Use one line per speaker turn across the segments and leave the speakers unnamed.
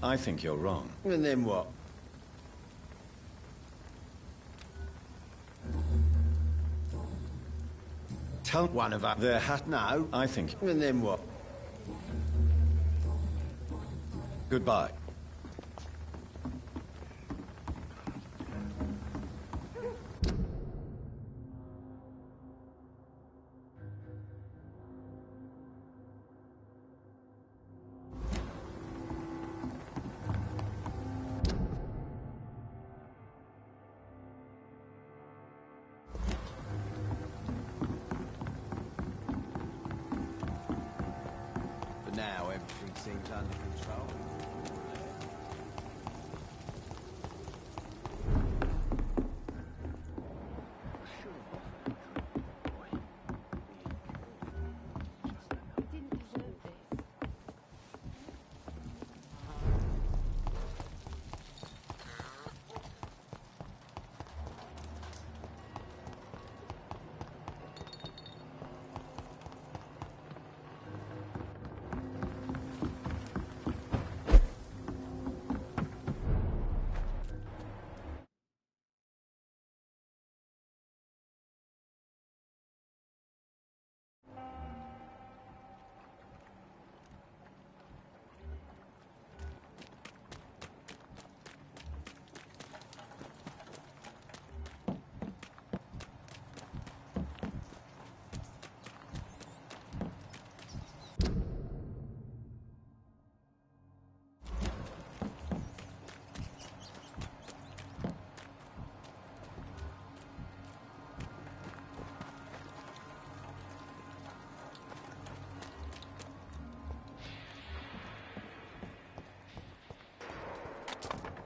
I think you're wrong.
And then what?
Tell
One of us. Their hat now.
I think...
And then what?
Goodbye.
Now everything seems under control.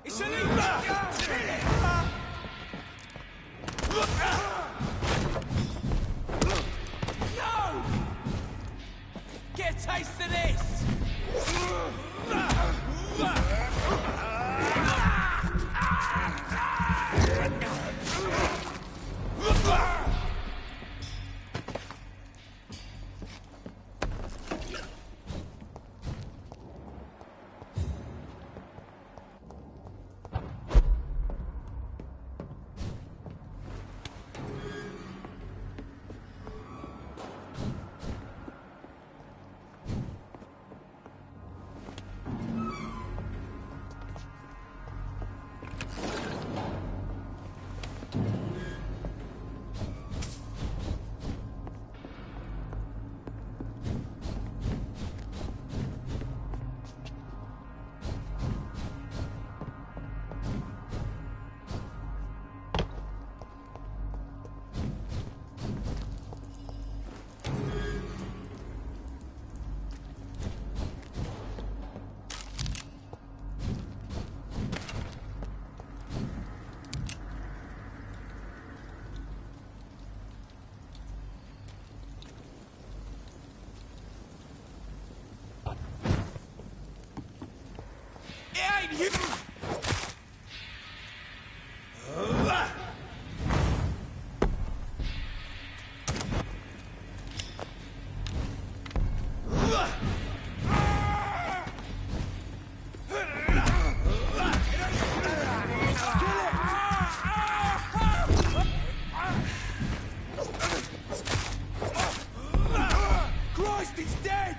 It's an no! Get a taste of this! You... Christ, he's dead!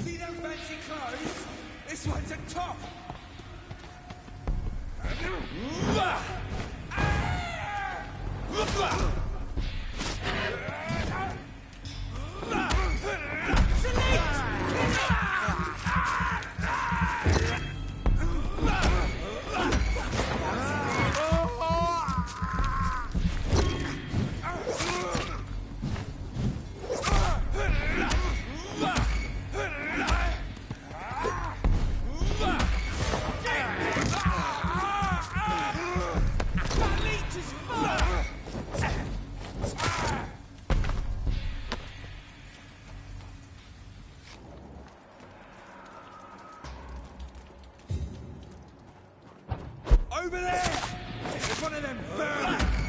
See them fancy clothes? This one's a top! Over there! It's one of them vermin!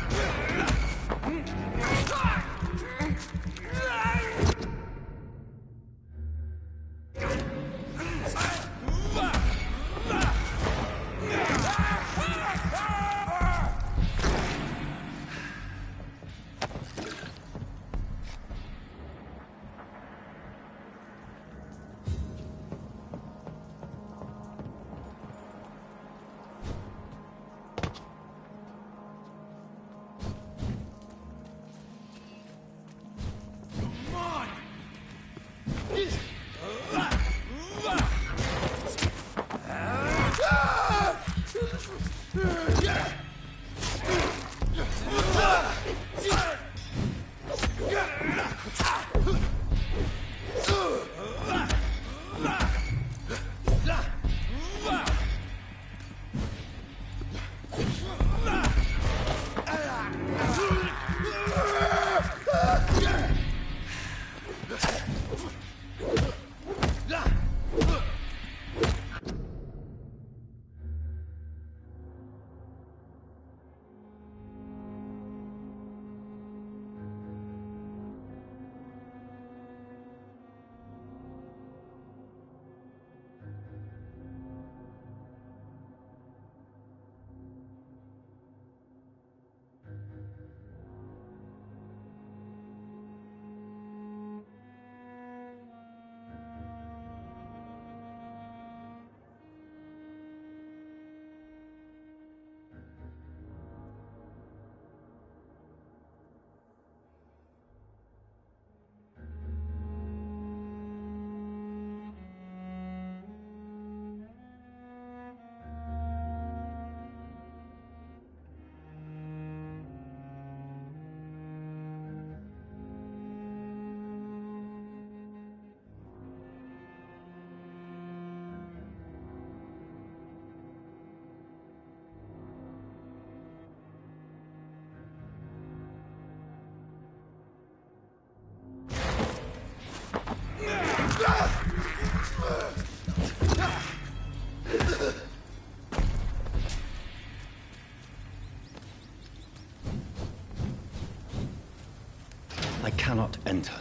I cannot enter.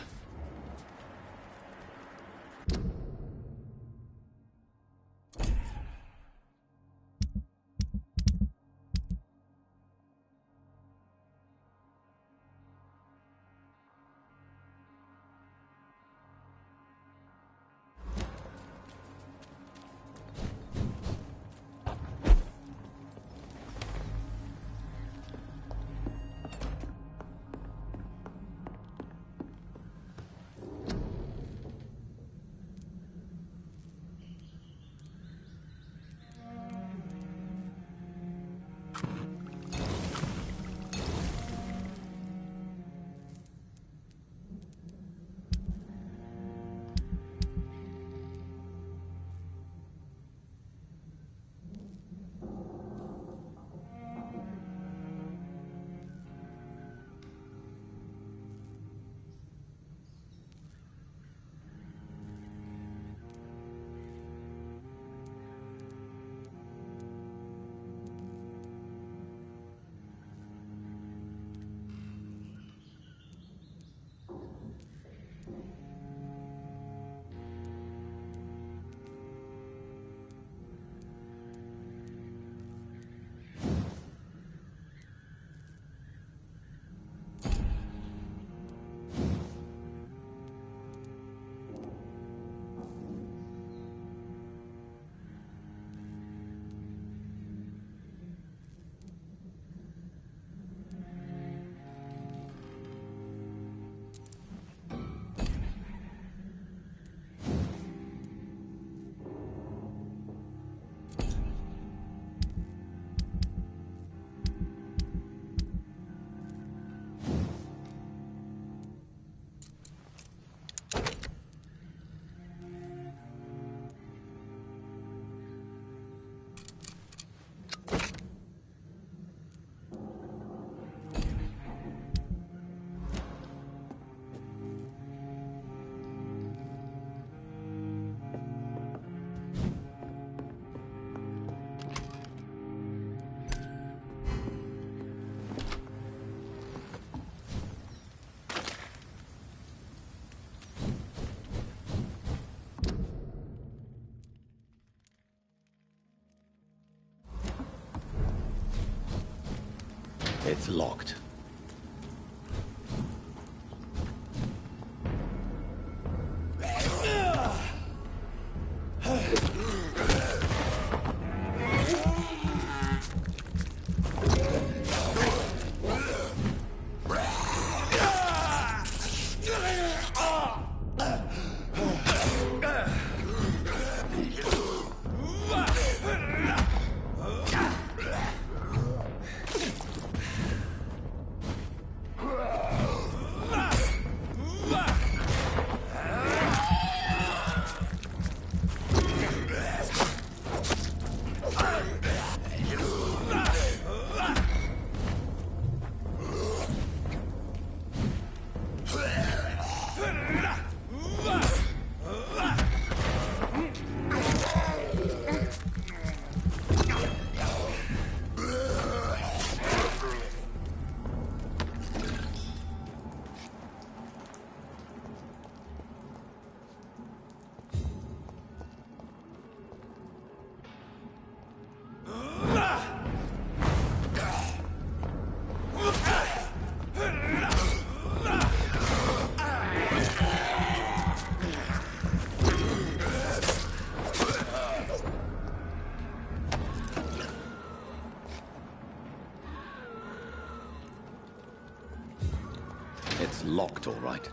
It's locked. It's locked, all right.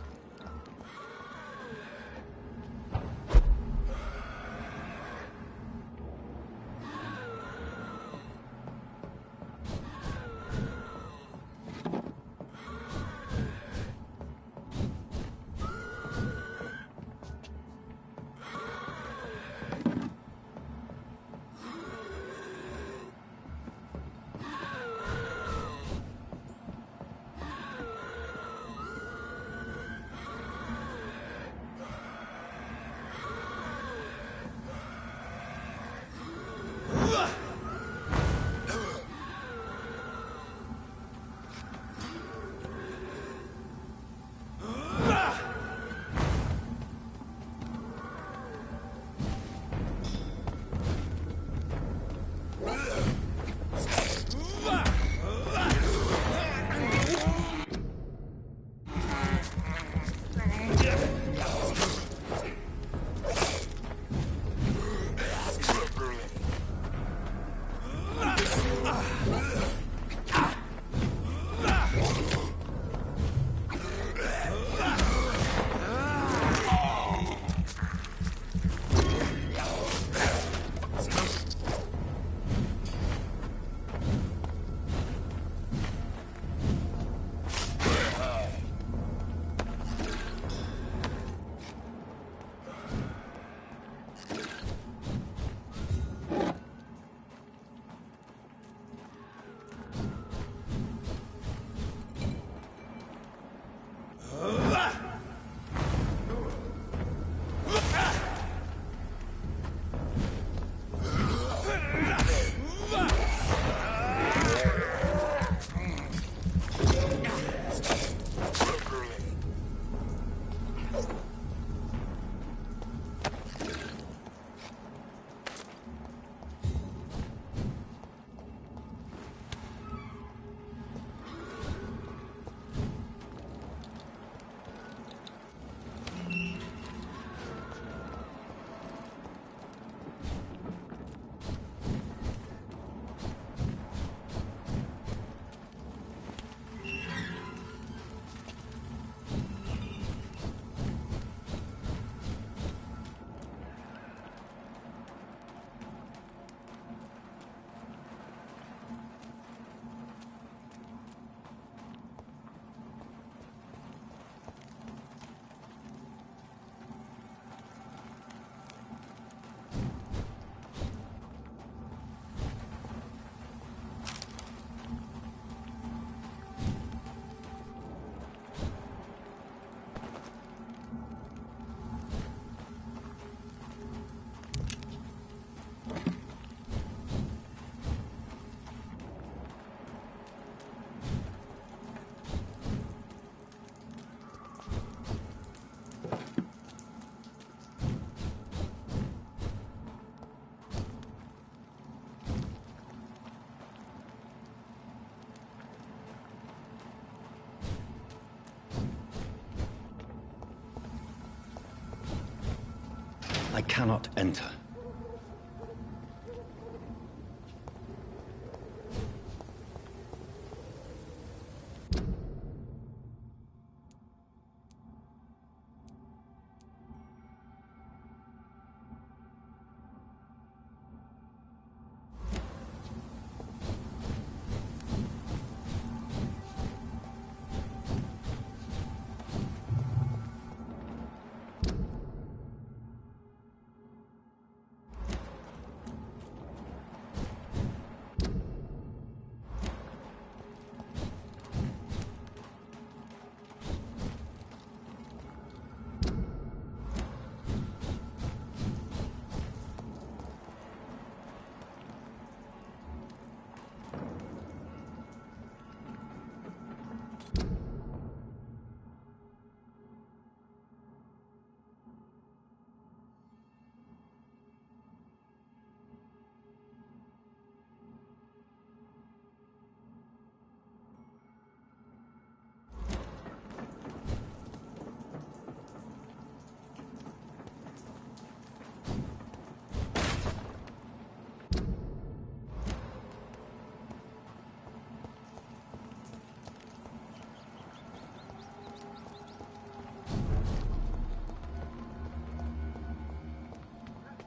cannot enter.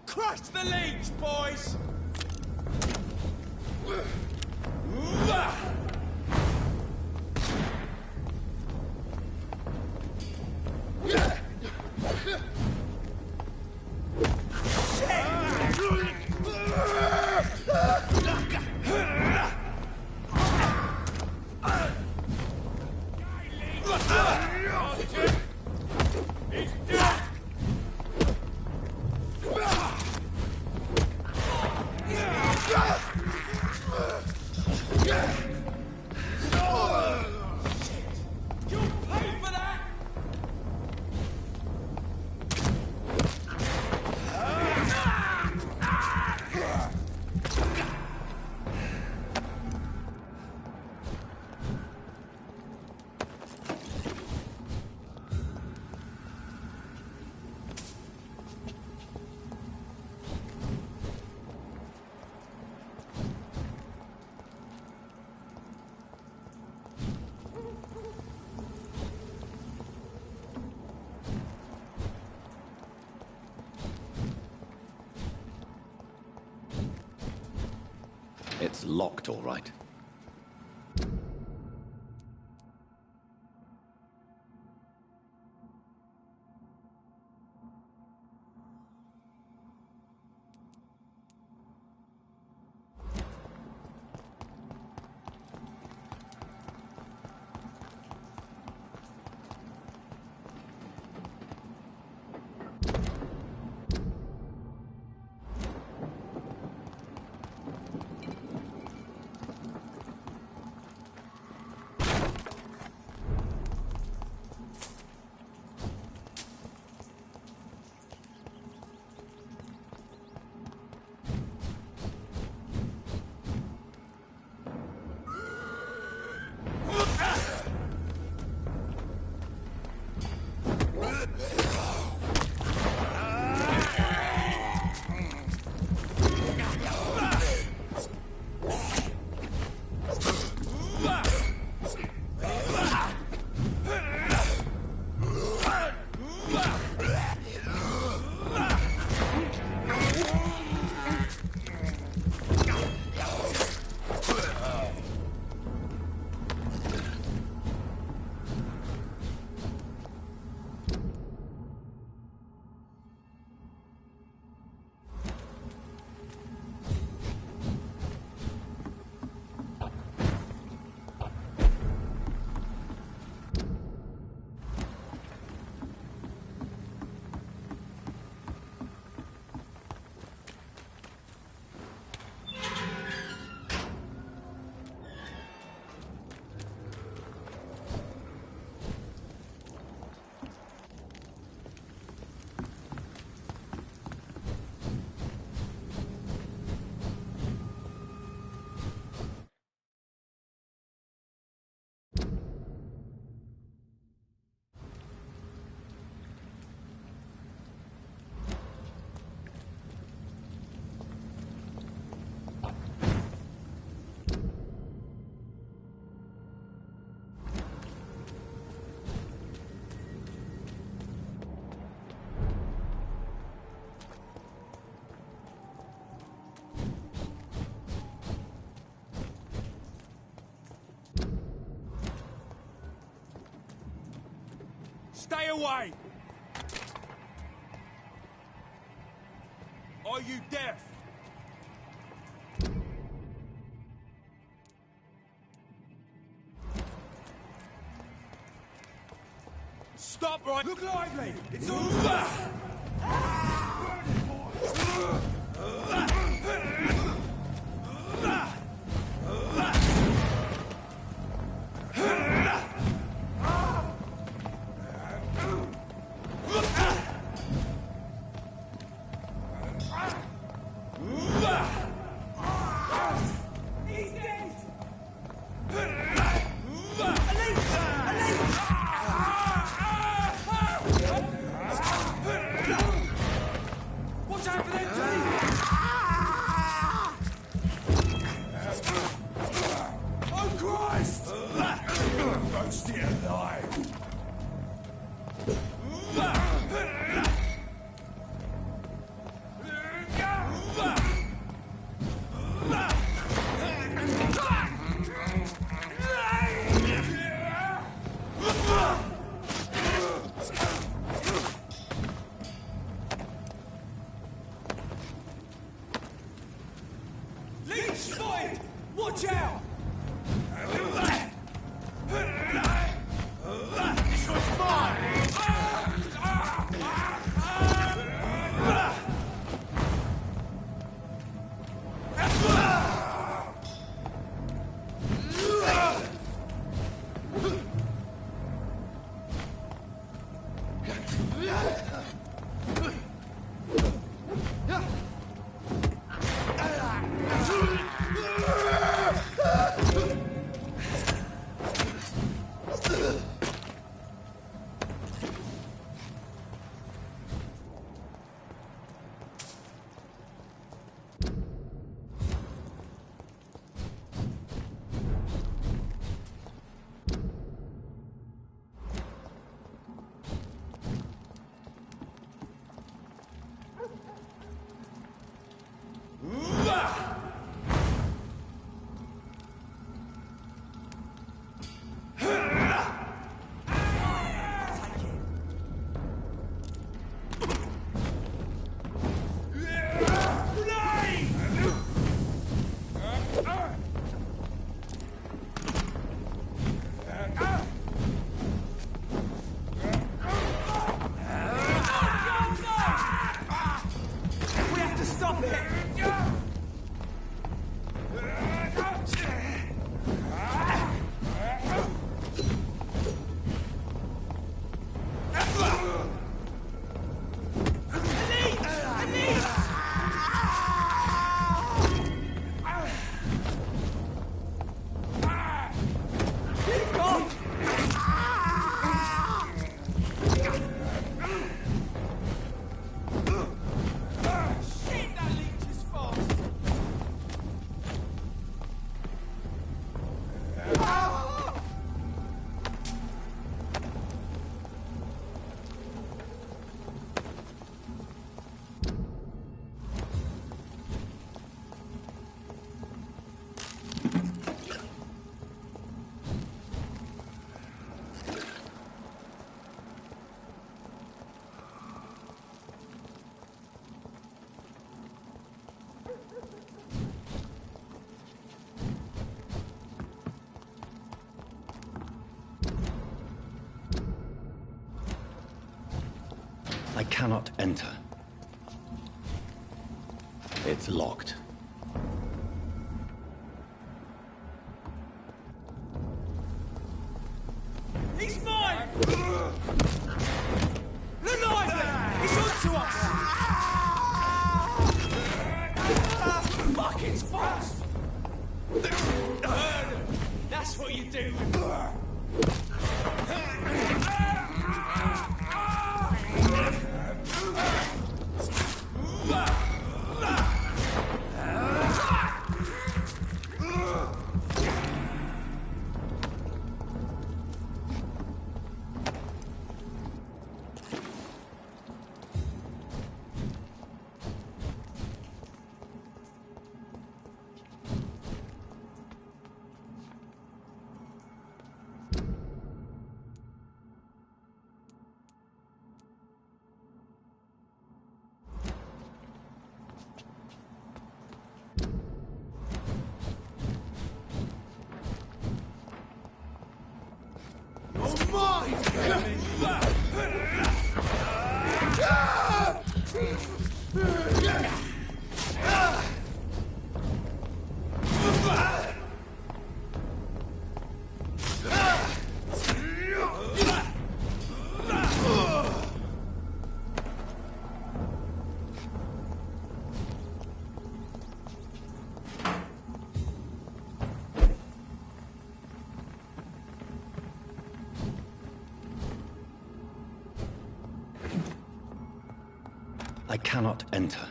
Crush the leech, boys!
It's locked, all right.
Stay away! Are you deaf? Stop right... Look lively! It's all... Watch out! This one's mine!
I cannot enter. It's locked.
He's mine! Look lively! He's on to us! Fuck, it's fast! That's what you do!
I cannot enter.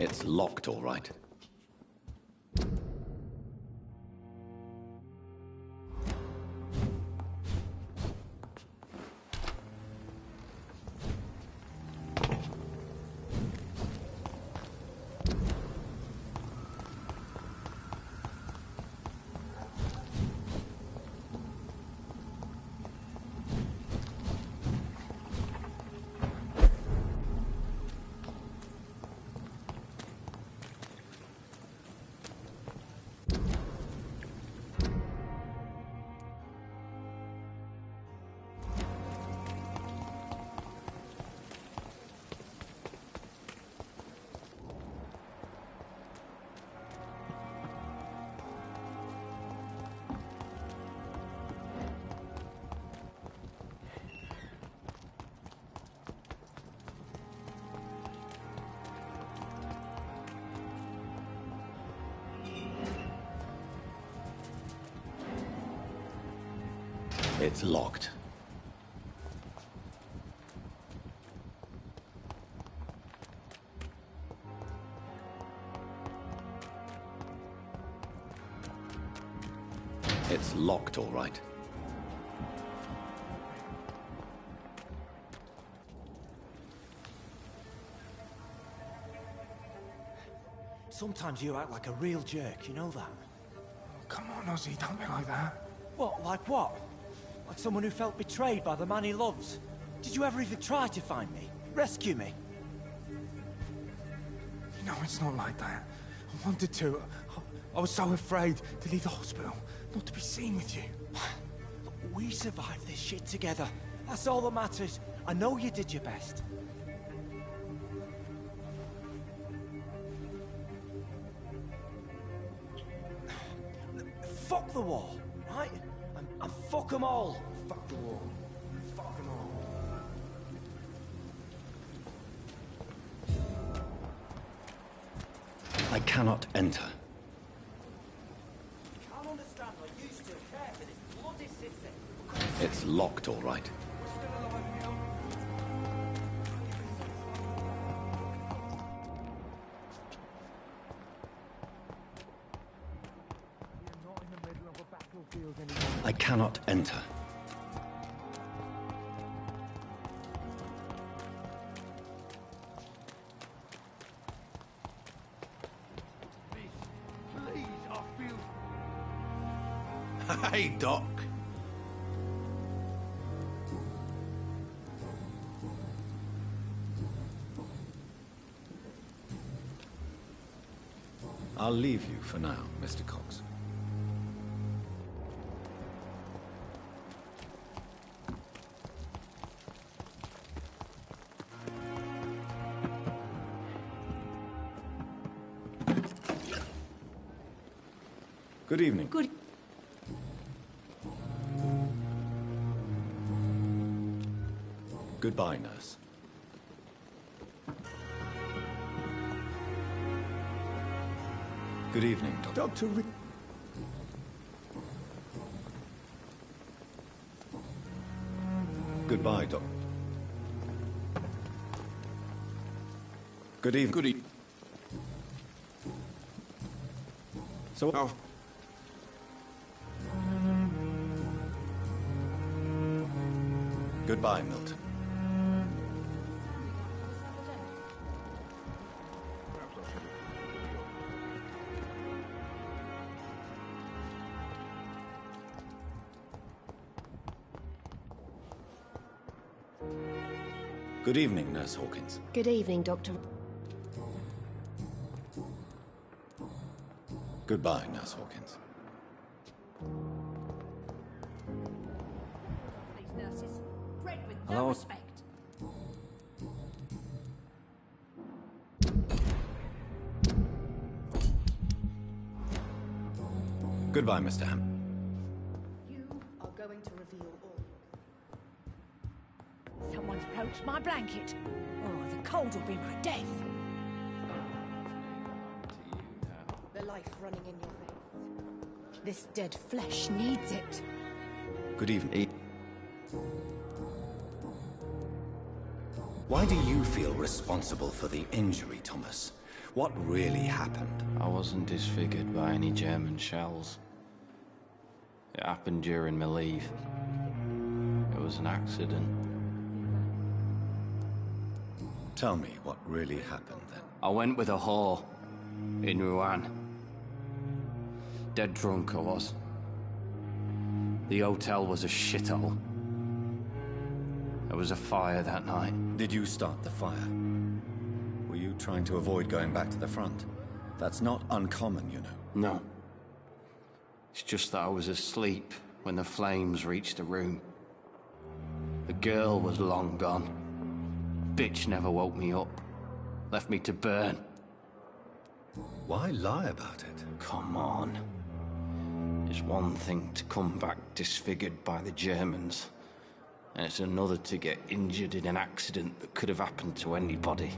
It's locked, all right. It's locked. It's locked, all right.
Sometimes you act like a real jerk, you know that?
Come on, Ozzy, don't be like that.
What, like what? Like someone who felt betrayed by the man he loves? Did you ever even try to find me? Rescue me?
You know, it's not like that. I wanted to. I was so afraid to leave the hospital, not to be seen with you.
Look, we survived this shit together. That's all that matters. I know you did your best. Fuck the wall, right? And fuck them all.
Fuck the wall. Fuck them all.
I cannot enter.
Can't understand. I used to care for this bloody city.
It's locked, all right. I cannot enter.
Please, I feel...
Hey, Doc. I'll leave you for now, Mr. Cox. Good evening.
Good.
Goodbye, nurse. Good evening, Doctor.
Doctor...
Goodbye, Doctor. Good evening.
Good evening.
So...
Oh.
Goodbye, Milton. Good evening, Nurse Hawkins.
Good evening, Doctor.
Goodbye, Nurse Hawkins.
These nurses, bred with
Hello?
no respect.
Goodbye, Mr. Ham.
You are going to reveal all. Someone's poached my blanket. Oh, the cold will be my death. The life running in your veins. This dead flesh needs it.
Good evening. Why do you feel responsible for the injury, Thomas? What really happened?
I wasn't disfigured by any German shells. It happened during my leave. It was an accident.
Tell me what really happened then.
I went with a whore in Rouen. Dead drunk I was. The hotel was a shithole. There was a fire that night.
Did you start the fire? Were you trying to avoid going back to the front? That's not uncommon, you know.
No. It's just that I was asleep when the flames reached the room. The girl was long gone. Bitch never woke me up. Left me to burn.
Why lie about it?
Come on. It's one thing to come back disfigured by the Germans, and it's another to get injured in an accident that could have happened to anybody.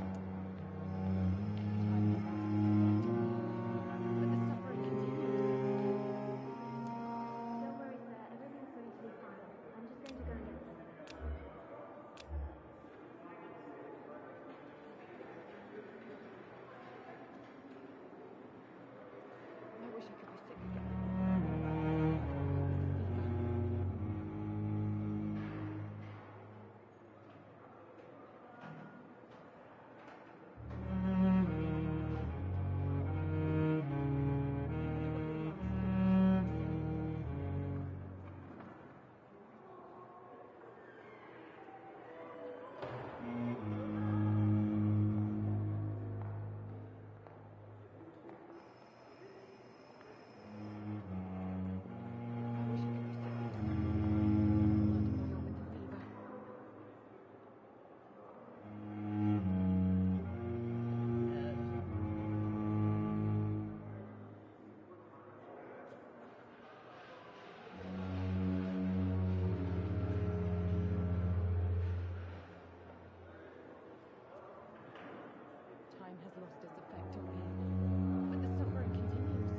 Time has lost its effect on me, but the suffering continues.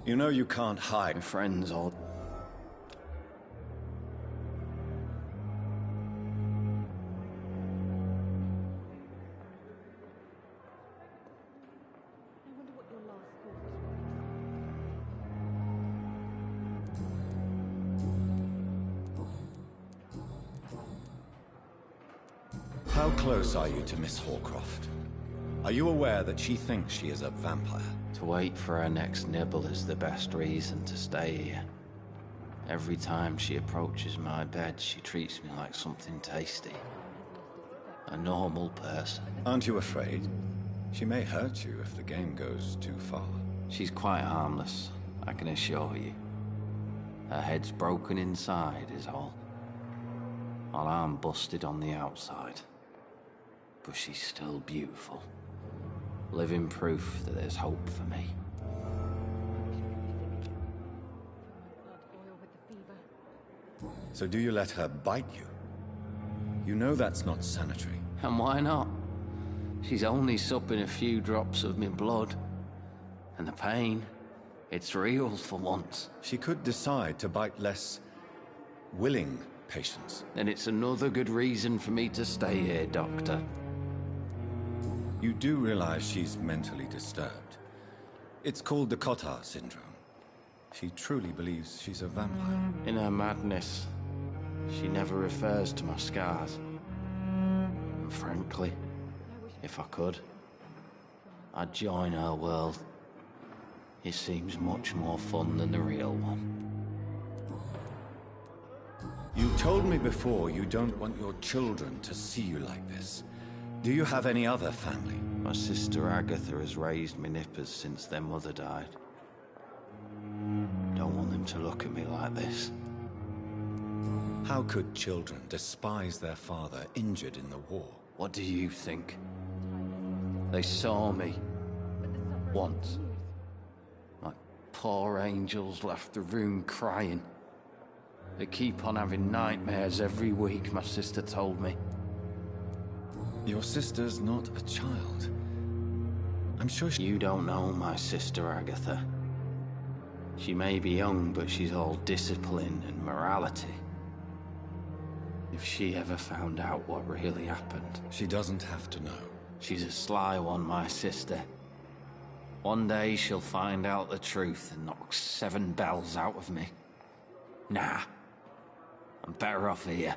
You know you can't hide.
My friends all...
I wonder what your last thoughts were.
How close are you to Miss Horcroft? Are you aware that she thinks she is a vampire?
To wait for her next nibble is the best reason to stay here. Every time she approaches my bed, she treats me like something tasty. A normal person.
Aren't you afraid? She may hurt you if the game goes too far.
She's quite harmless, I can assure you. Her head's broken inside is all. While I'm busted on the outside. But she's still beautiful. Living proof that there's hope for me.
So do you let her bite you? You know that's not sanitary.
And why not? She's only supping a few drops of me blood. And the pain, it's real for once.
She could decide to bite less willing patients.
And it's another good reason for me to stay here, Doctor.
You do realize she's mentally disturbed. It's called the Cotard syndrome. She truly believes she's a vampire.
In her madness, she never refers to my scars. And frankly, if I could, I'd join her world. It seems much more fun than the real one.
You told me before you don't want your children to see you like this. Do you have any other family?
My sister Agatha has raised me nippers since their mother died. Don't want them to look at me like this.
How could children despise their father injured in the war?
What do you think? They saw me. Once. Like poor angels left the room crying. They keep on having nightmares every week, my sister told me.
Your sister's not a child. I'm sure she...
You don't know my sister Agatha. She may be young, but she's all discipline and morality. If she ever found out what really happened...
She doesn't have to know.
She's a sly one, my sister. One day she'll find out the truth and knock 7 bells out of me. Nah. I'm better off here.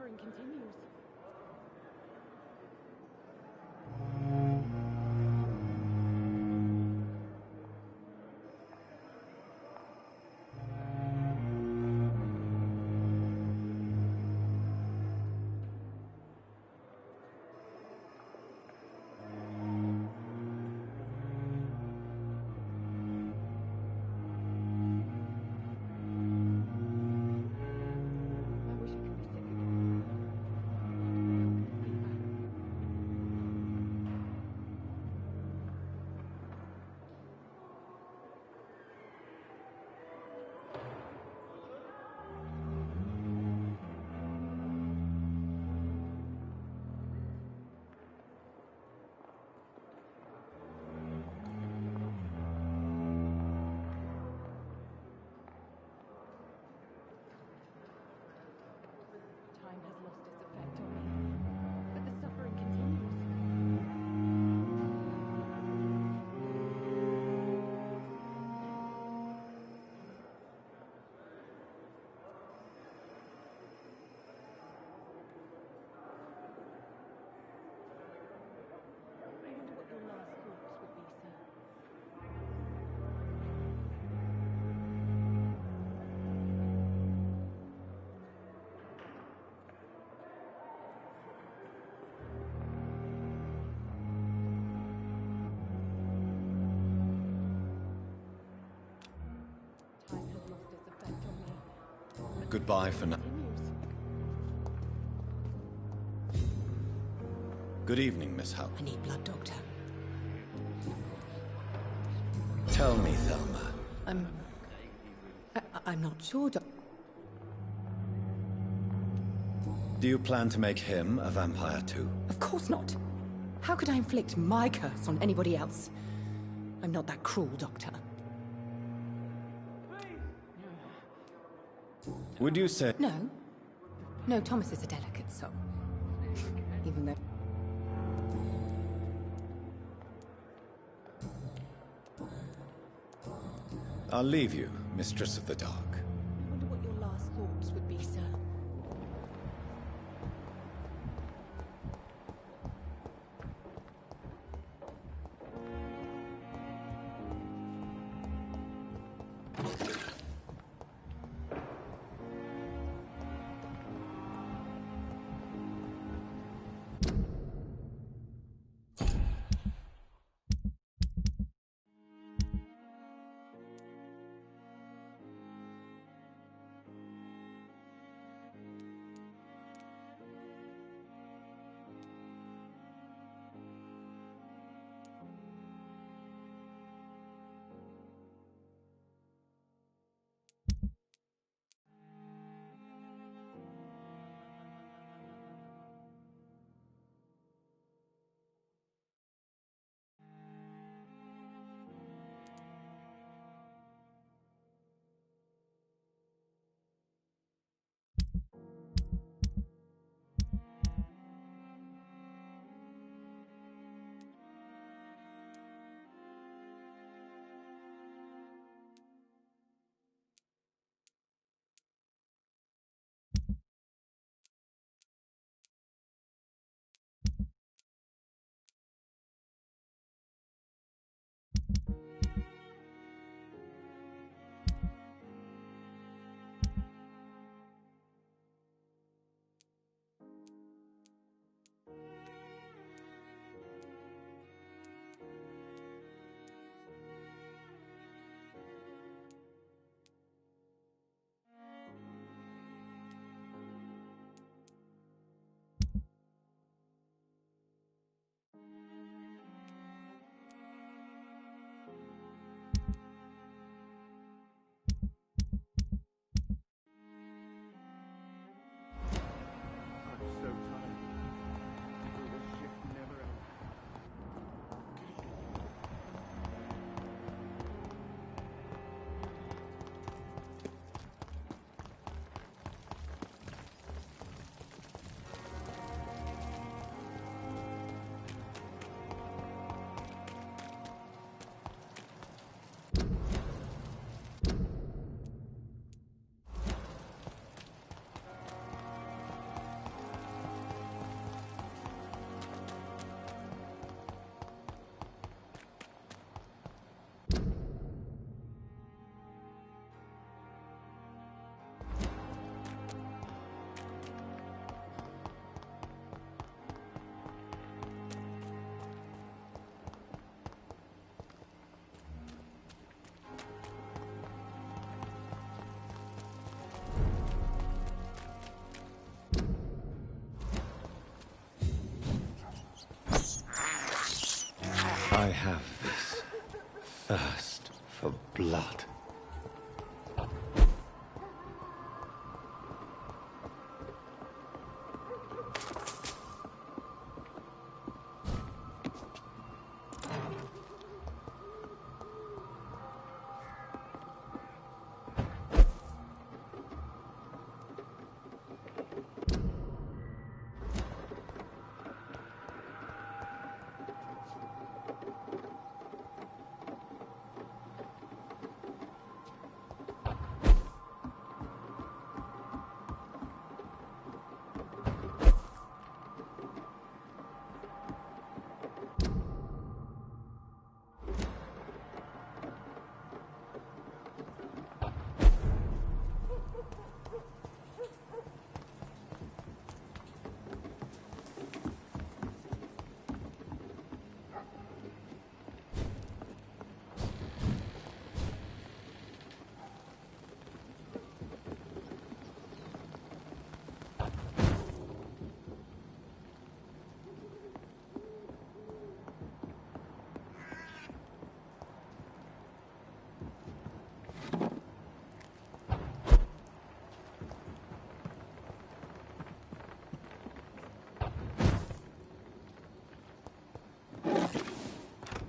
Continues.
Goodbye for now. Good evening, Miss Howe.
I need blood, Doctor.
Tell me, Thelma.
I'm not sure,
Do you plan to make him a vampire too?
Of course not. How could I inflict my curse on anybody else? I'm not that cruel, Doctor.
Would you say...
No. No, Thomas is a delicate soul. Even though...
I'll leave you, Mistress of the Dark.
I wonder what your last thoughts would be, sir.
I have this thirst for blood.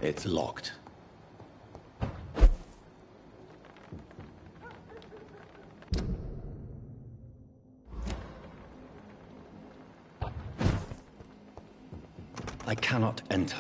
It's locked. I cannot enter.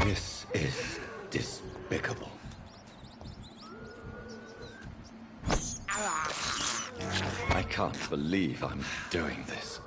This is despicable. I can't believe I'm doing this.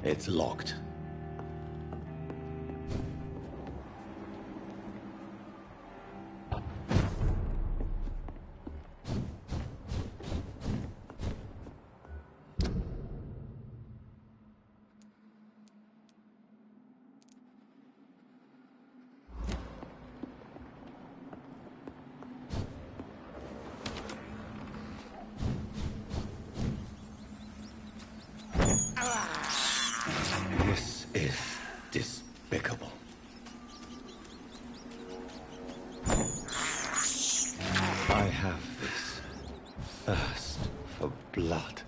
It's locked. This is despicable. I have this thirst for blood.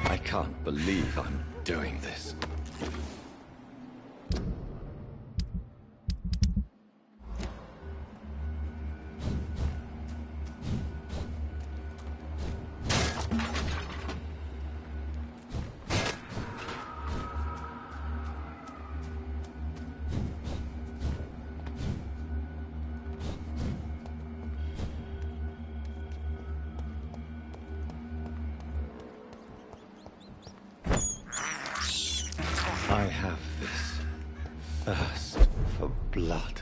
I can't believe I'm doing this. I have this thirst for blood.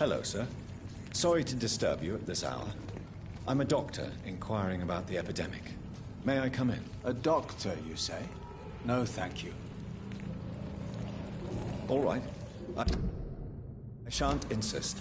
Hello, sir. Sorry to disturb you at this hour. I'm a doctor inquiring about the epidemic. May I come in?
A doctor, you say? No, thank you.
All right. I shan't insist.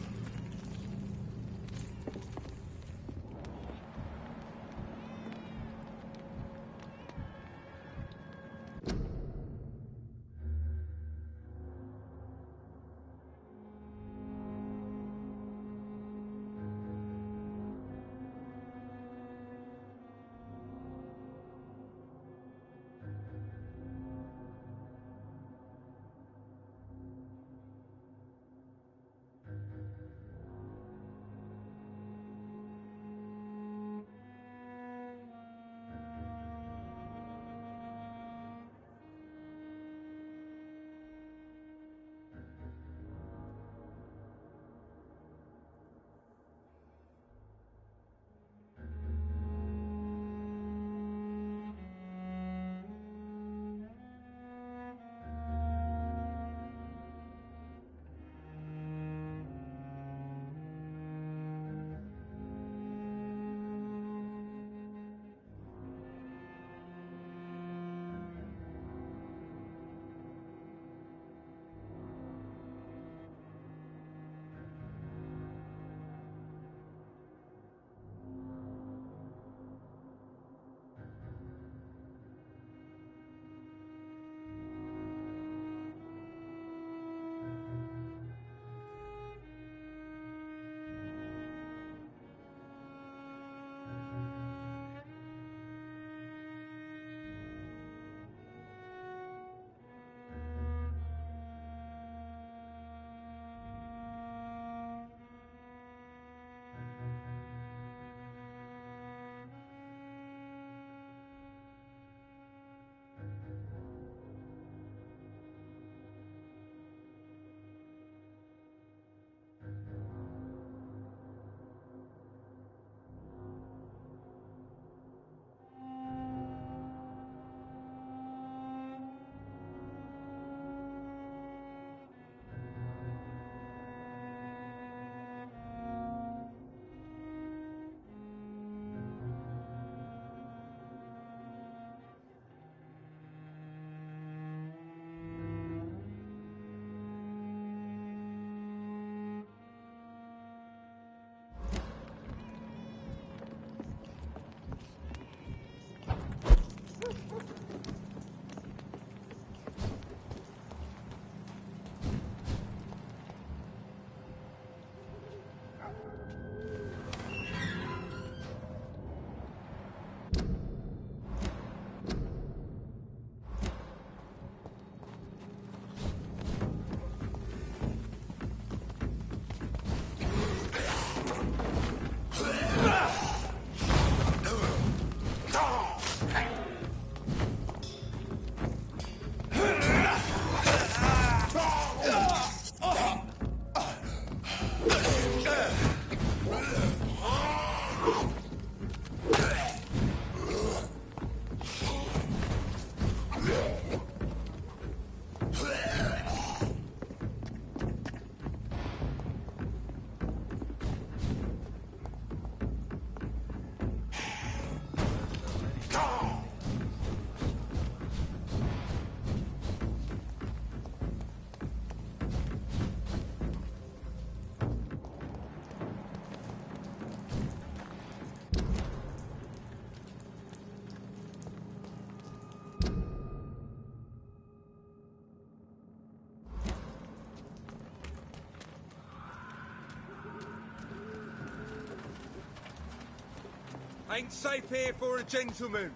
Ain't safe here for a gentleman.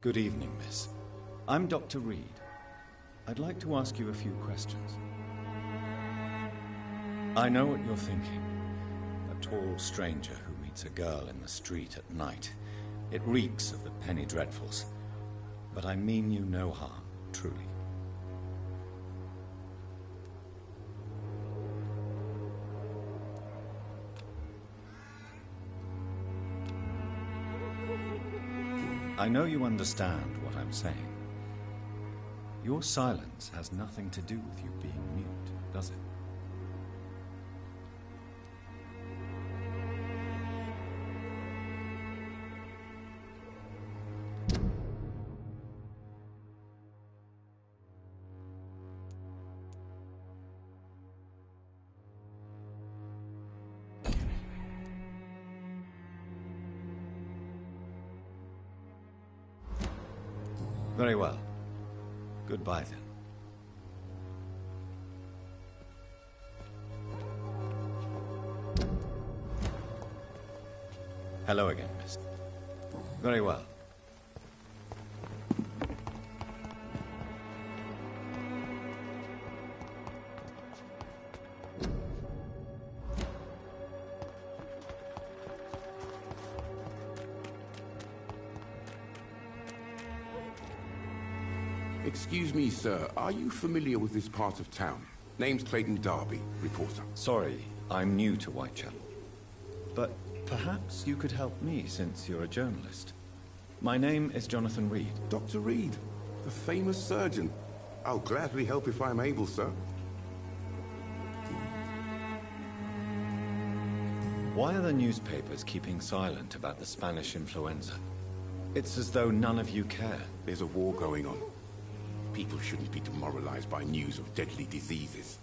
Good evening, miss. I'm Dr. Reed. I'd like to ask you a few questions. I know what you're thinking. A tall stranger who meets a girl in the street at night. It reeks of the penny dreadfuls. But I mean you no harm, truly. I know you understand what I'm saying. Your silence has nothing to do with you being mute, does it? Very well. Goodbye, then. Hello again, miss. Very well.
Excuse me, sir. Are you familiar with this part of town? Name's Clayton Darby, reporter.
Sorry, I'm new to Whitechapel. But perhaps you could help me since you're a journalist. My name is Jonathan Reed.
Dr. Reed, the famous surgeon. I'll gladly help if I'm able, sir.
Why are the newspapers keeping silent about the Spanish influenza? It's as though none of you care.
There's a war going on. People shouldn't be demoralized by news of deadly diseases.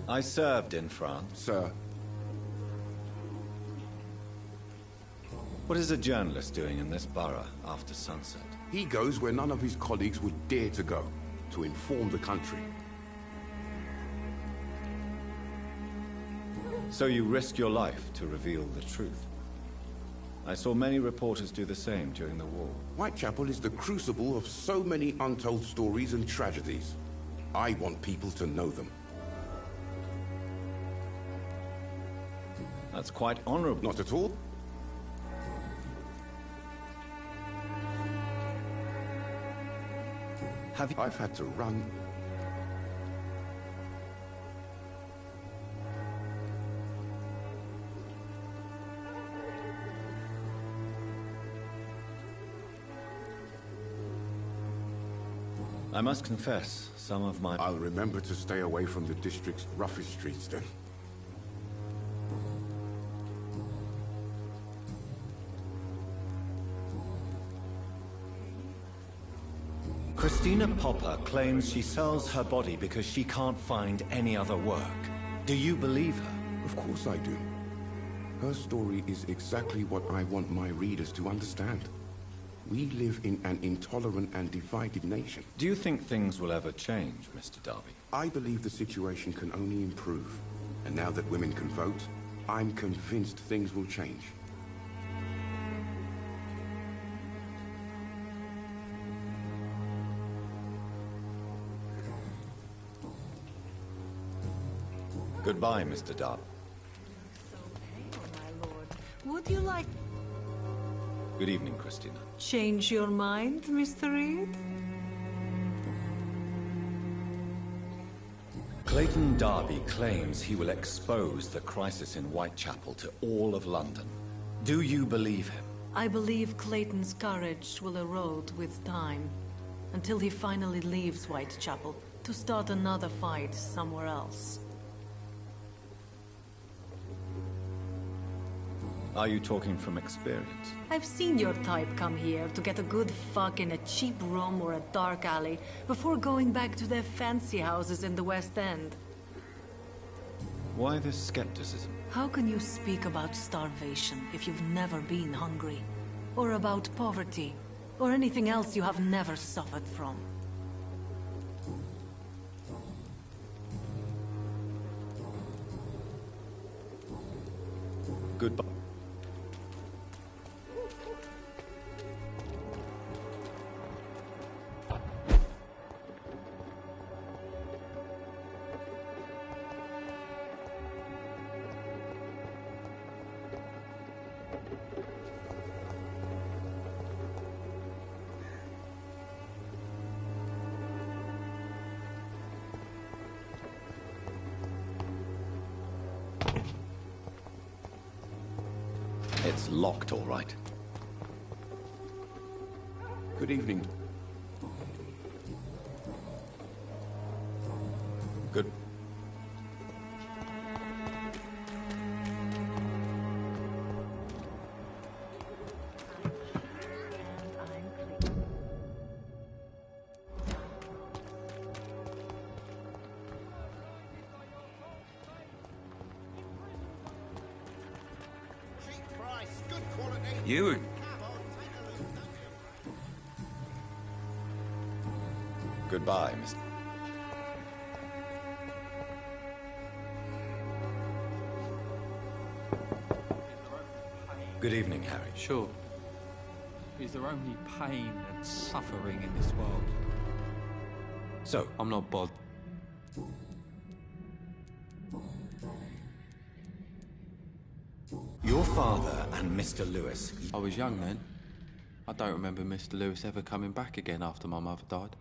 I served in France.
Sir,
What is a journalist doing in this borough after sunset?
he goes where none of his colleagues would dare to go, to inform the country.
So you risk your life to reveal the truth. I saw many reporters do the same during the war.
Whitechapel is the crucible of so many untold stories and tragedies. I want people to know them.
That's quite honorable.
Not at all.
Have you...
I've had to run.
I must confess, some of my...
I'll remember to stay away from the district's roughest streets then.
Christina Popper claims she sells her body because she can't find any other work. Do you believe her?
Of course I do. Her story is exactly what I want my readers to understand. We live in an intolerant and divided nation.
Do you think things will ever change, Mr. Darby?
I believe the situation can only improve. And now that women can vote, I'm convinced things will change.
Goodbye, Mr. Darby.
My lord. Would you like...
Good evening, Christina.
change your mind, Mr. Reed?
Clayton Darby claims he will expose the crisis in Whitechapel to all of London. Do you believe him?
I believe Clayton's courage will erode with time, until he finally leaves Whitechapel to start another fight somewhere else.
Are you talking from experience?
I've seen your type come here to get a good fuck in a cheap room or a dark alley before going back to their fancy houses in the West End.
Why this skepticism?
How can you speak about starvation if you've never been hungry? Or about poverty? Or anything else you have never suffered from?
Goodbye. It's locked, all right.
Good evening.
Good.
You...
Goodbye, Mr. Good evening, Harry.
Sure. Is there only pain and suffering in this world?
So,
I'm not bothered.
your father and Mr. Lewis...
I was young then. I don't remember Mr. Lewis ever coming back again after my mother died.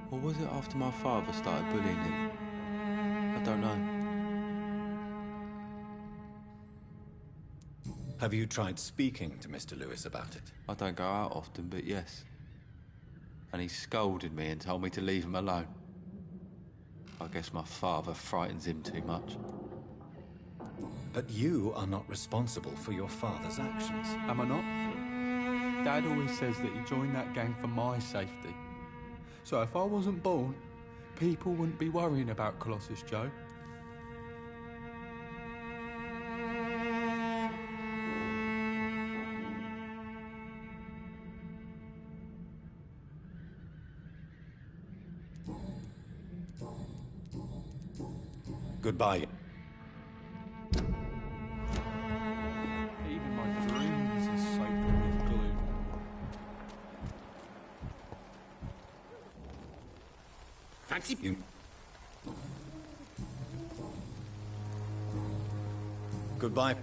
Or was it after my father started bullying him? I don't know.
Have you tried speaking to Mr. Lewis about it?
I don't go out often, but yes. And he scolded me and told me to leave him alone. I guess my father frightens him too much.
But you are not responsible for your father's actions.
Am I not? Dad always says that he joined that gang for my safety. So if I wasn't born, people wouldn't be worrying about Colossus Joe.
Goodbye.
Even my dreams are soaked with gloom.
Fancy
You... Goodbye.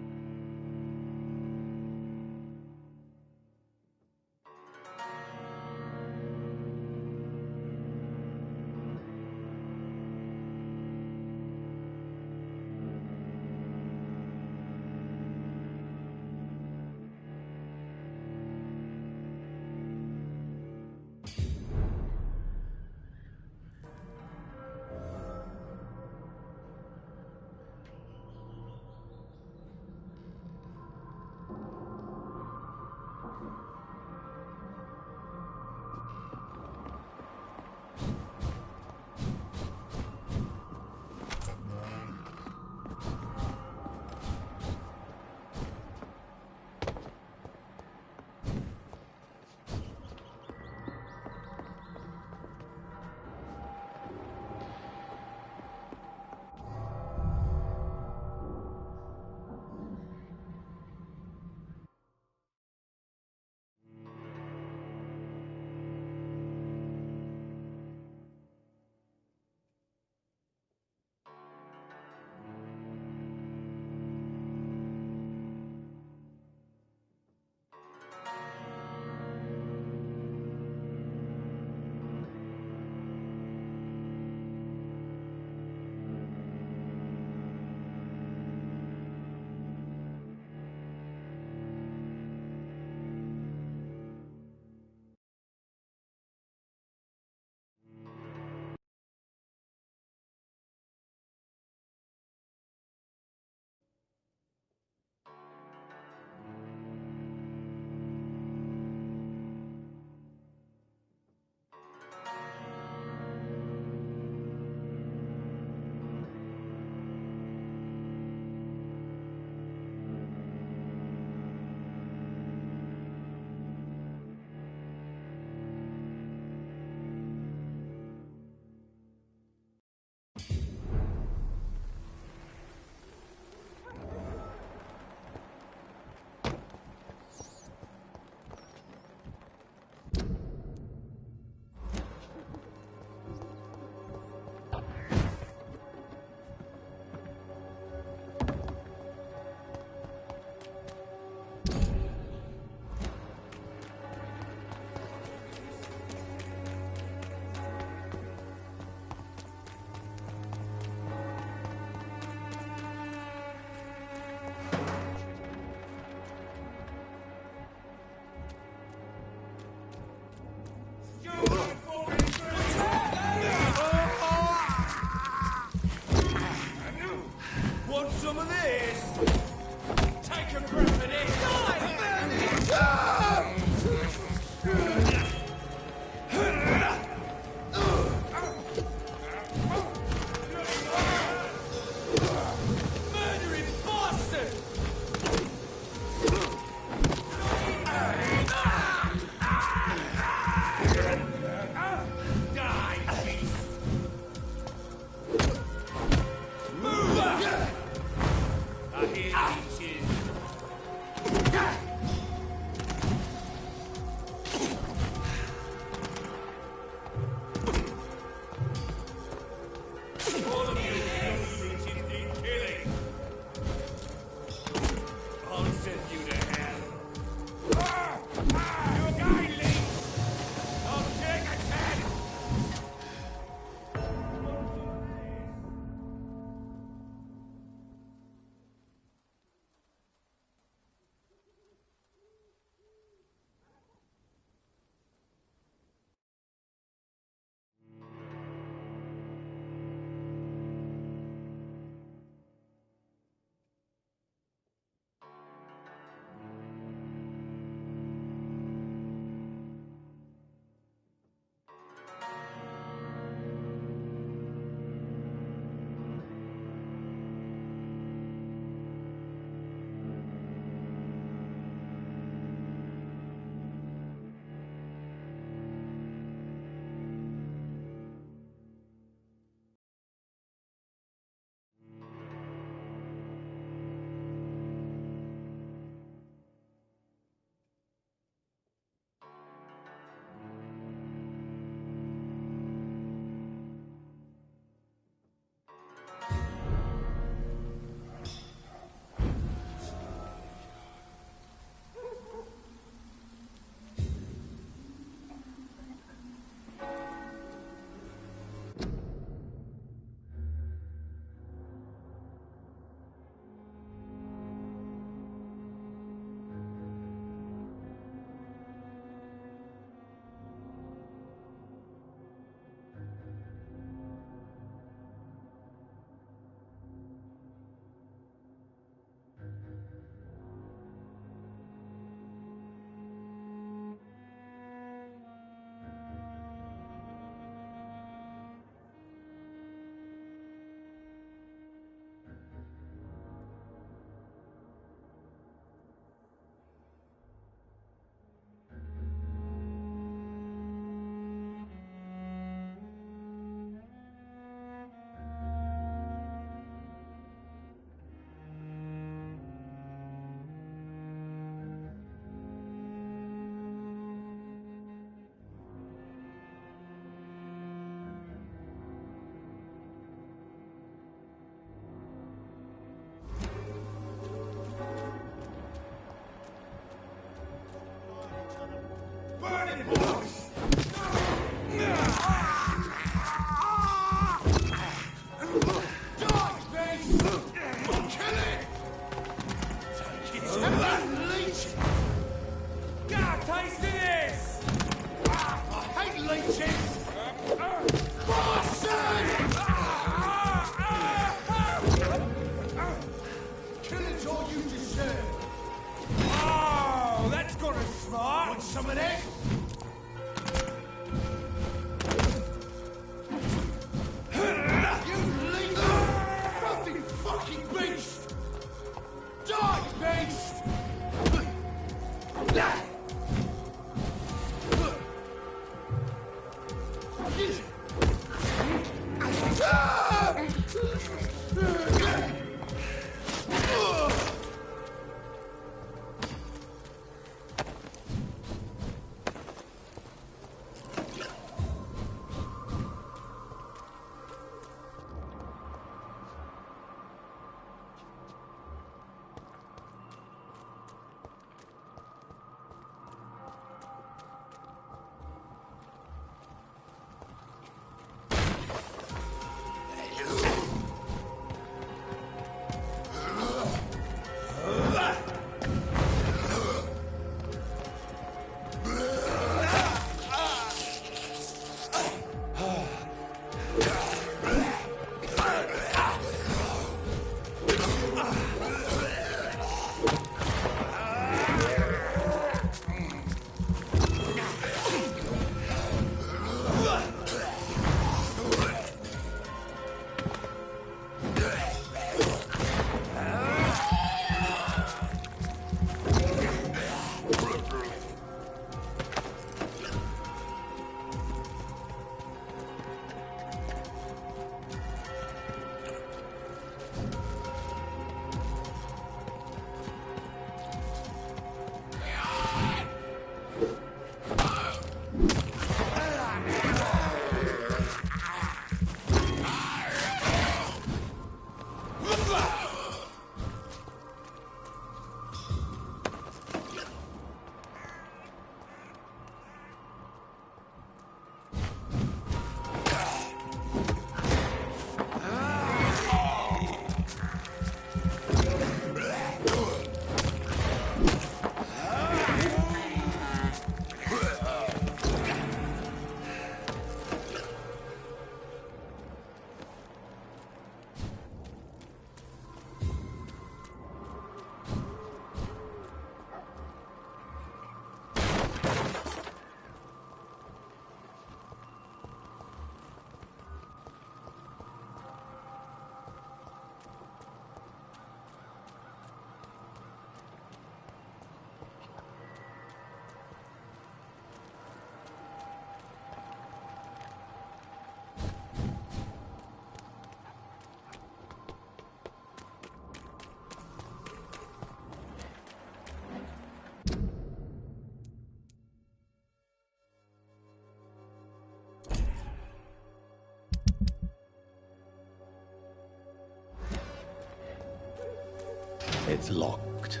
It's locked.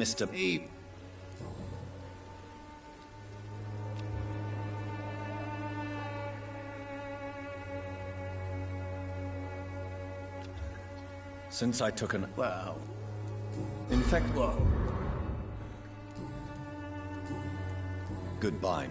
Mr.
Eve.
Since I took an...
Well...
In fact...
What?
Goodbye.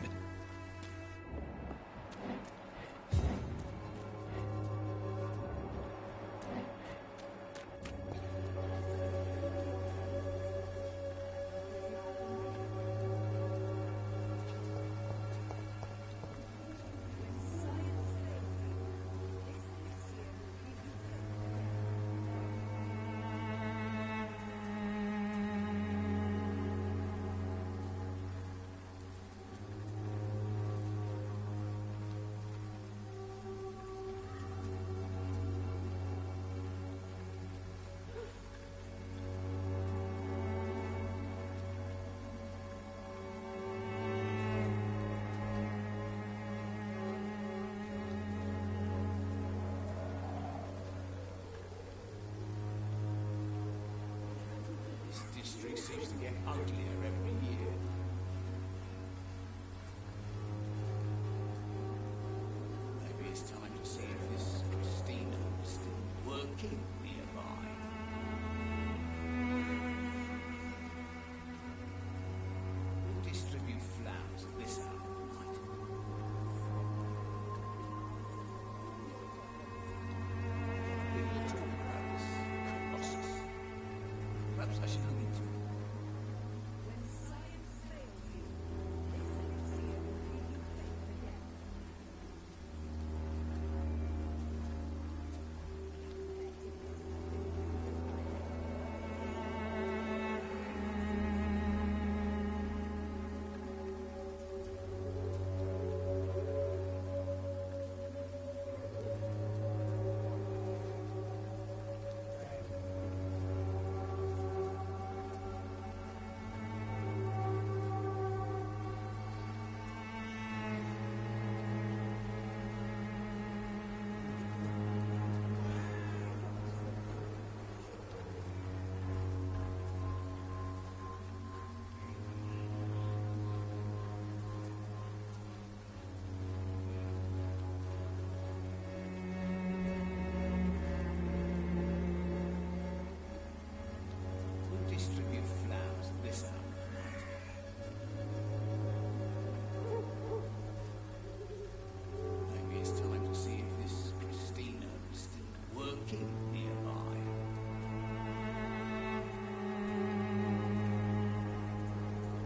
uglier every year. Maybe it's time to see if this Christina is still working nearby. We'll distribute flowers at this hour of night. People are talking about this Colossus. Perhaps I should look into it. Distribute flowers at this hour of night. Maybe it's time to see if this Christina is still working nearby.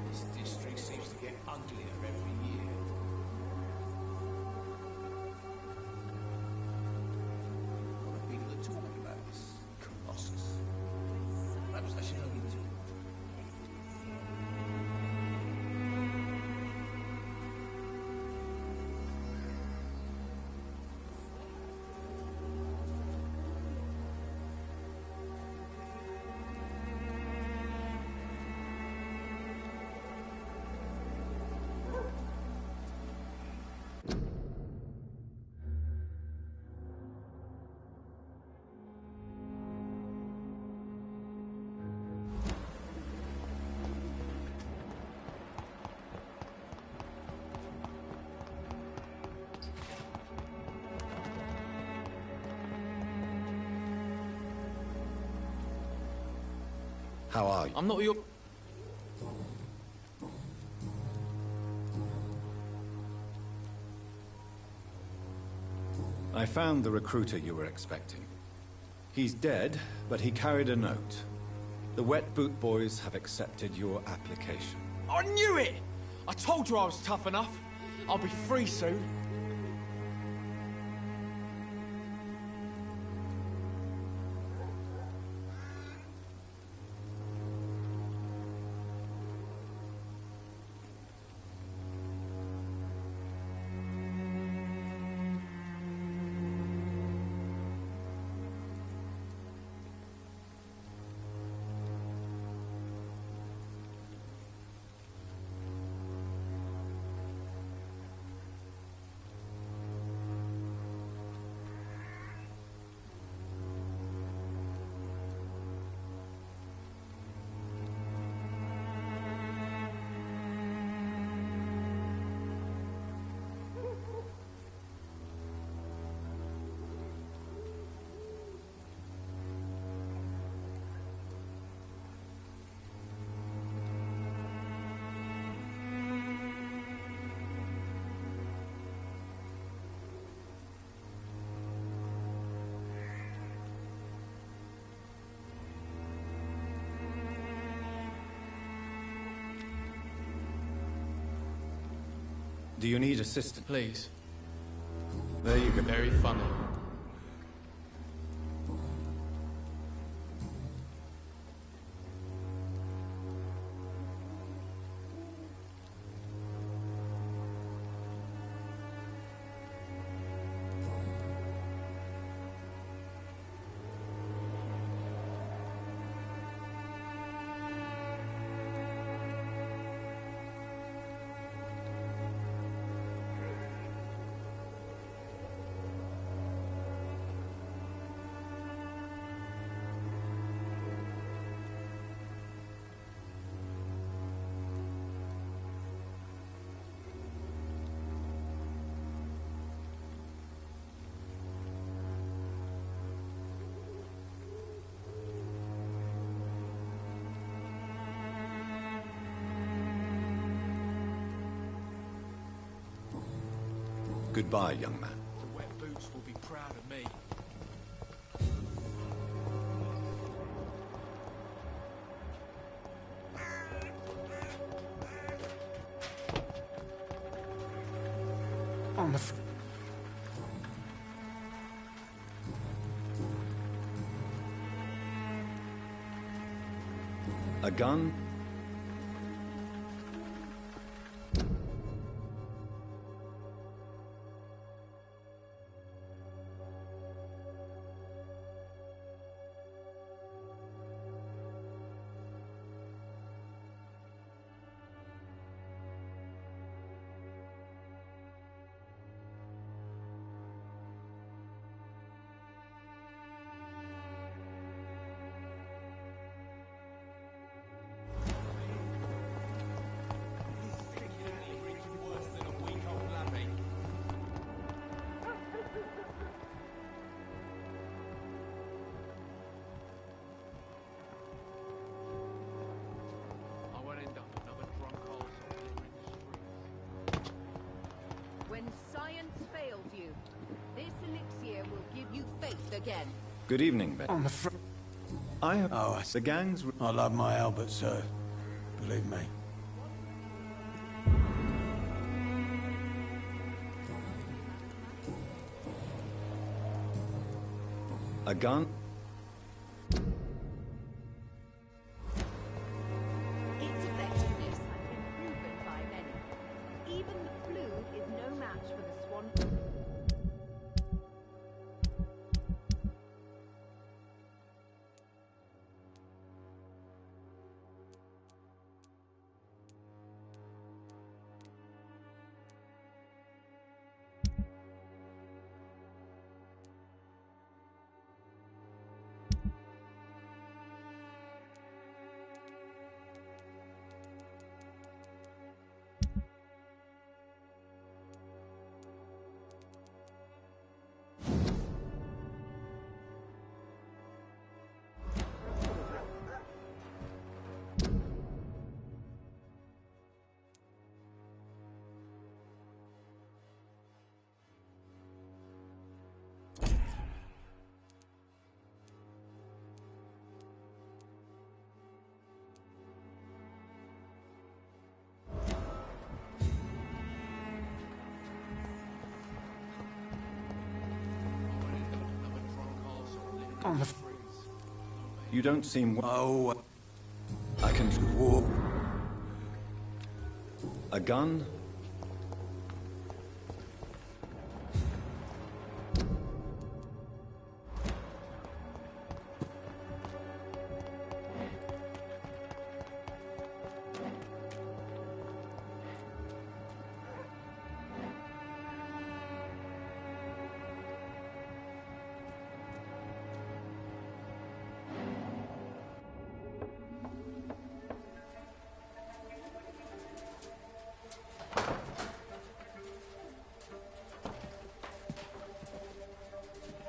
This district seems to get uglier every year. What are people talking about this Colossus? Perhaps I should look into it.
How are you?
I'm not your...
I found the recruiter you were expecting. He's dead, but he carried a note. The Wet Boot Boys have accepted your application.
I knew it! I told you I was tough enough. I'll be free soon.
Do you need assistance?
Please.
There you go.
Very funny.
Goodbye, young man.
The wet boots will be proud of me.
On the
A gun?
When science fails you, this elixir will give you faith again.
Good evening, Ben.
on the front.
I have...
Oh,
The gang's...
I love my Albert, sir. Believe me.
A gun?
Its effectiveness has been proven by many. Even the flu is no match for the swan.
On the
You don't seem...
oh,
I can...
war.
A gun?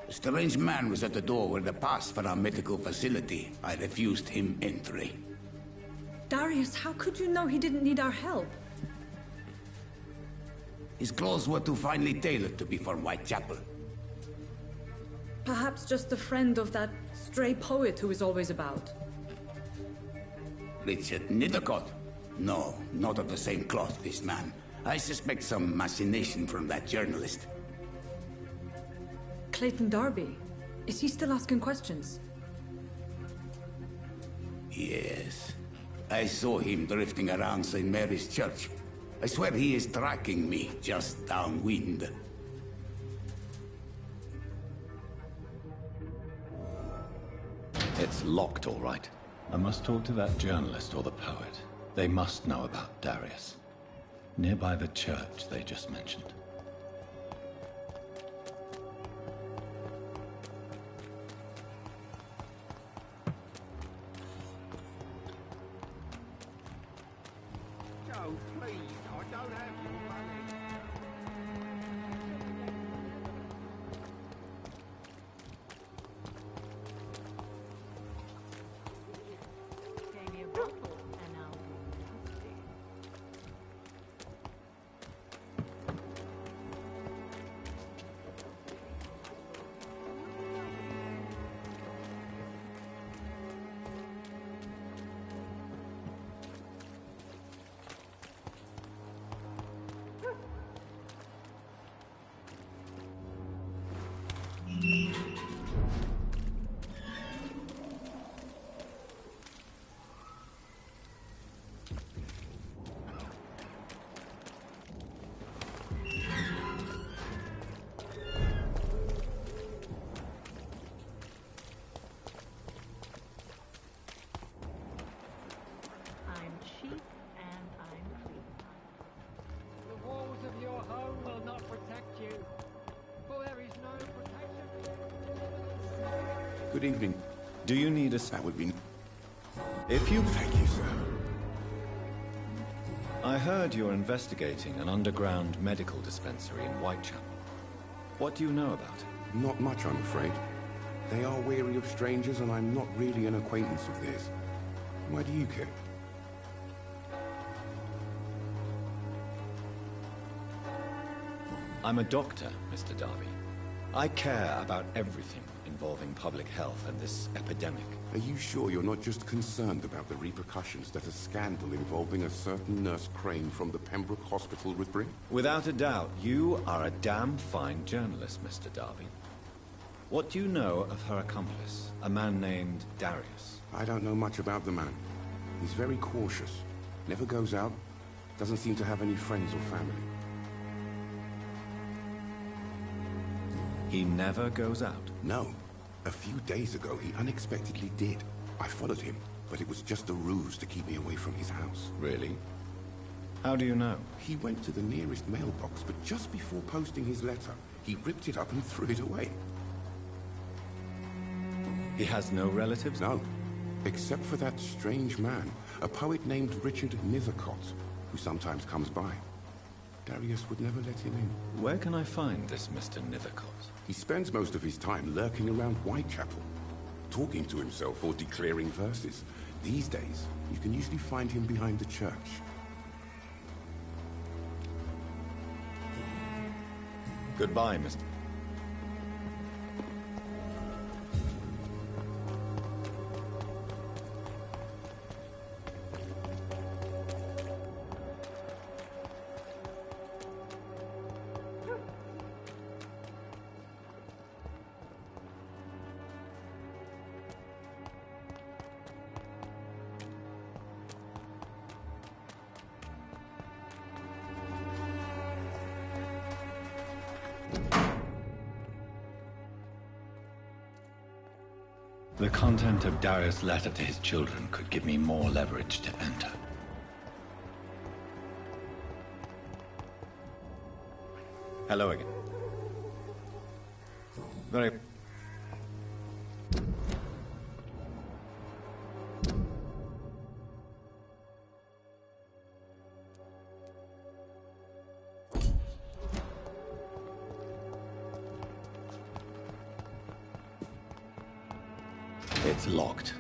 A strange man was at the door with a pass for our medical facility. I refused him entry.
Darius, how could you know he didn't need our help?
His clothes were too finely tailored to be from Whitechapel.
Perhaps just a friend of that stray poet who is always about.
Richard Nithercott? No, not of the same cloth, this man. I suspect some machination from that journalist.
Clayton Darby. Is he still asking questions?
Yes. I saw him drifting around St. Mary's Church. I swear he is tracking me just downwind.
It's locked, all right. I must talk to that journalist or the poet. They must know about Darius. Nearby the church they just mentioned.
Joe, please, I don't have your money.
Gave me a bottle, and I'll be nasty.
Good evening.
Do you need a...
That would be...
If you...
Thank you, sir.
I heard you're investigating an underground medical dispensary in Whitechapel. What do you know about it?
Not much, I'm afraid. They are wary of strangers, and I'm not really an acquaintance of theirs. Why do you care?
I'm a doctor, Mr. Darby. I care about everything involving public health and this epidemic.
Are you sure you're not just concerned about the repercussions that a scandal involving a certain Nurse Crane from the Pembroke Hospital would bring?
Without a doubt, you are a damn fine journalist, Mr. Darby. What do you know of her accomplice, a man named Darius?
I don't know much about the man. He's very cautious. Never goes out. Doesn't seem to have any friends or family.
He never goes out?
No. A few days ago, he unexpectedly did. I followed him, but it was just a ruse to keep me away from his house.
Really? How do you know?
He went to the nearest mailbox, but just before posting his letter, he ripped it up and threw it away.
He has no relatives?
No. Except for that strange man, a poet named Richard Nethercott, who sometimes comes by. Darius would never let him in.
Where can I find this Mr. Nethercott?
He spends most of his time lurking around Whitechapel, talking to himself or declaring verses. These days, you can usually find him behind the church.
Goodbye, Mr. The content of Darius' letter to his children could give me more leverage to enter. Hello again. Very... It's locked.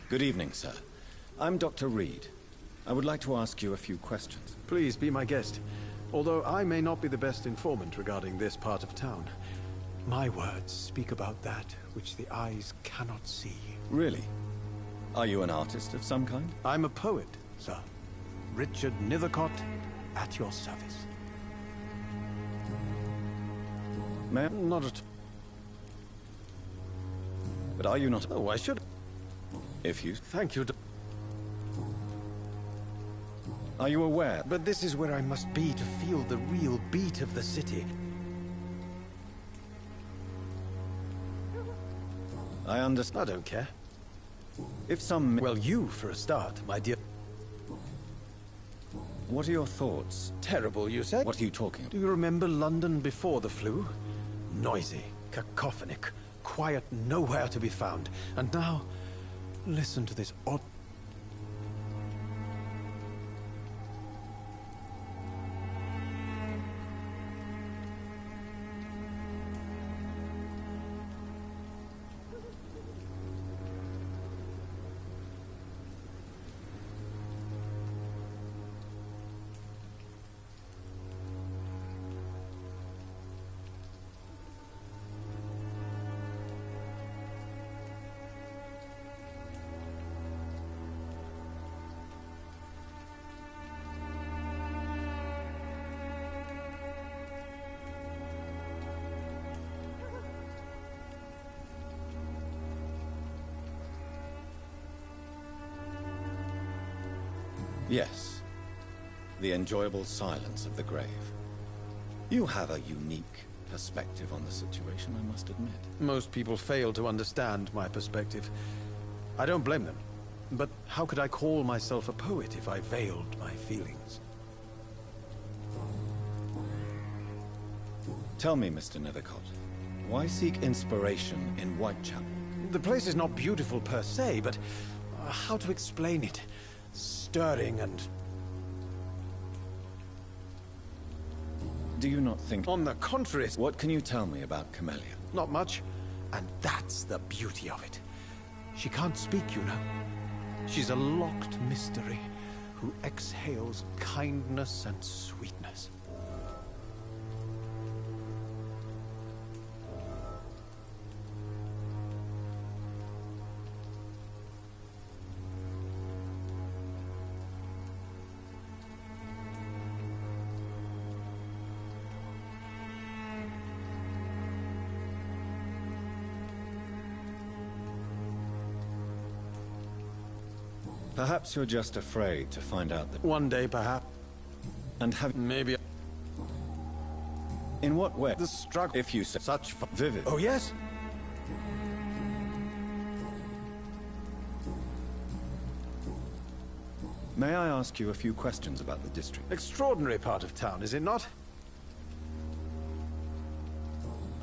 Good evening, sir. I'm Dr. Reed. I would like to ask you a few questions.
Please be my guest. Although I may not be the best informant regarding this part of town, my words speak about that which the eyes cannot see.
Really? Are you an artist of some kind?
I'm a poet, sir. Richard Nethercott, at your service.
May I?
Not at...
But are you not?
Oh, I should...
If you...
Thank you,
Are you aware?
But this is where I must be to feel the real beat of the city.
I understand.
I don't care.
If some...
Well, you, for a start, my dear...
What are your thoughts?
Terrible, you say?
What are you talking about?
Do you remember London before the flu? Noisy, cacophonic, quiet, nowhere to be found. And now, listen to this odd...
Yes. The enjoyable silence of the grave. You have a unique perspective on the situation, I must admit.
Most people fail to understand my perspective. I don't blame them. But how could I call myself a poet if I veiled my feelings?
Tell me, Mr. Nethercott, why seek inspiration in Whitechapel?
The place is not beautiful per se, but how to explain it? Stirring and...
Do you not think...
On the contrary...
What can you tell me about Camellia?
Not much. And that's the beauty of it. She can't speak, you know. She's a locked mystery who exhales kindness and sweetness.
Perhaps you're just afraid to find out that...
One day, perhaps.
And have...
Maybe...
In what way?
The struggle...
If you say...
Such...
Vivid.
Oh, yes?
May I ask you a few questions about the district?
Extraordinary part of town, is it not?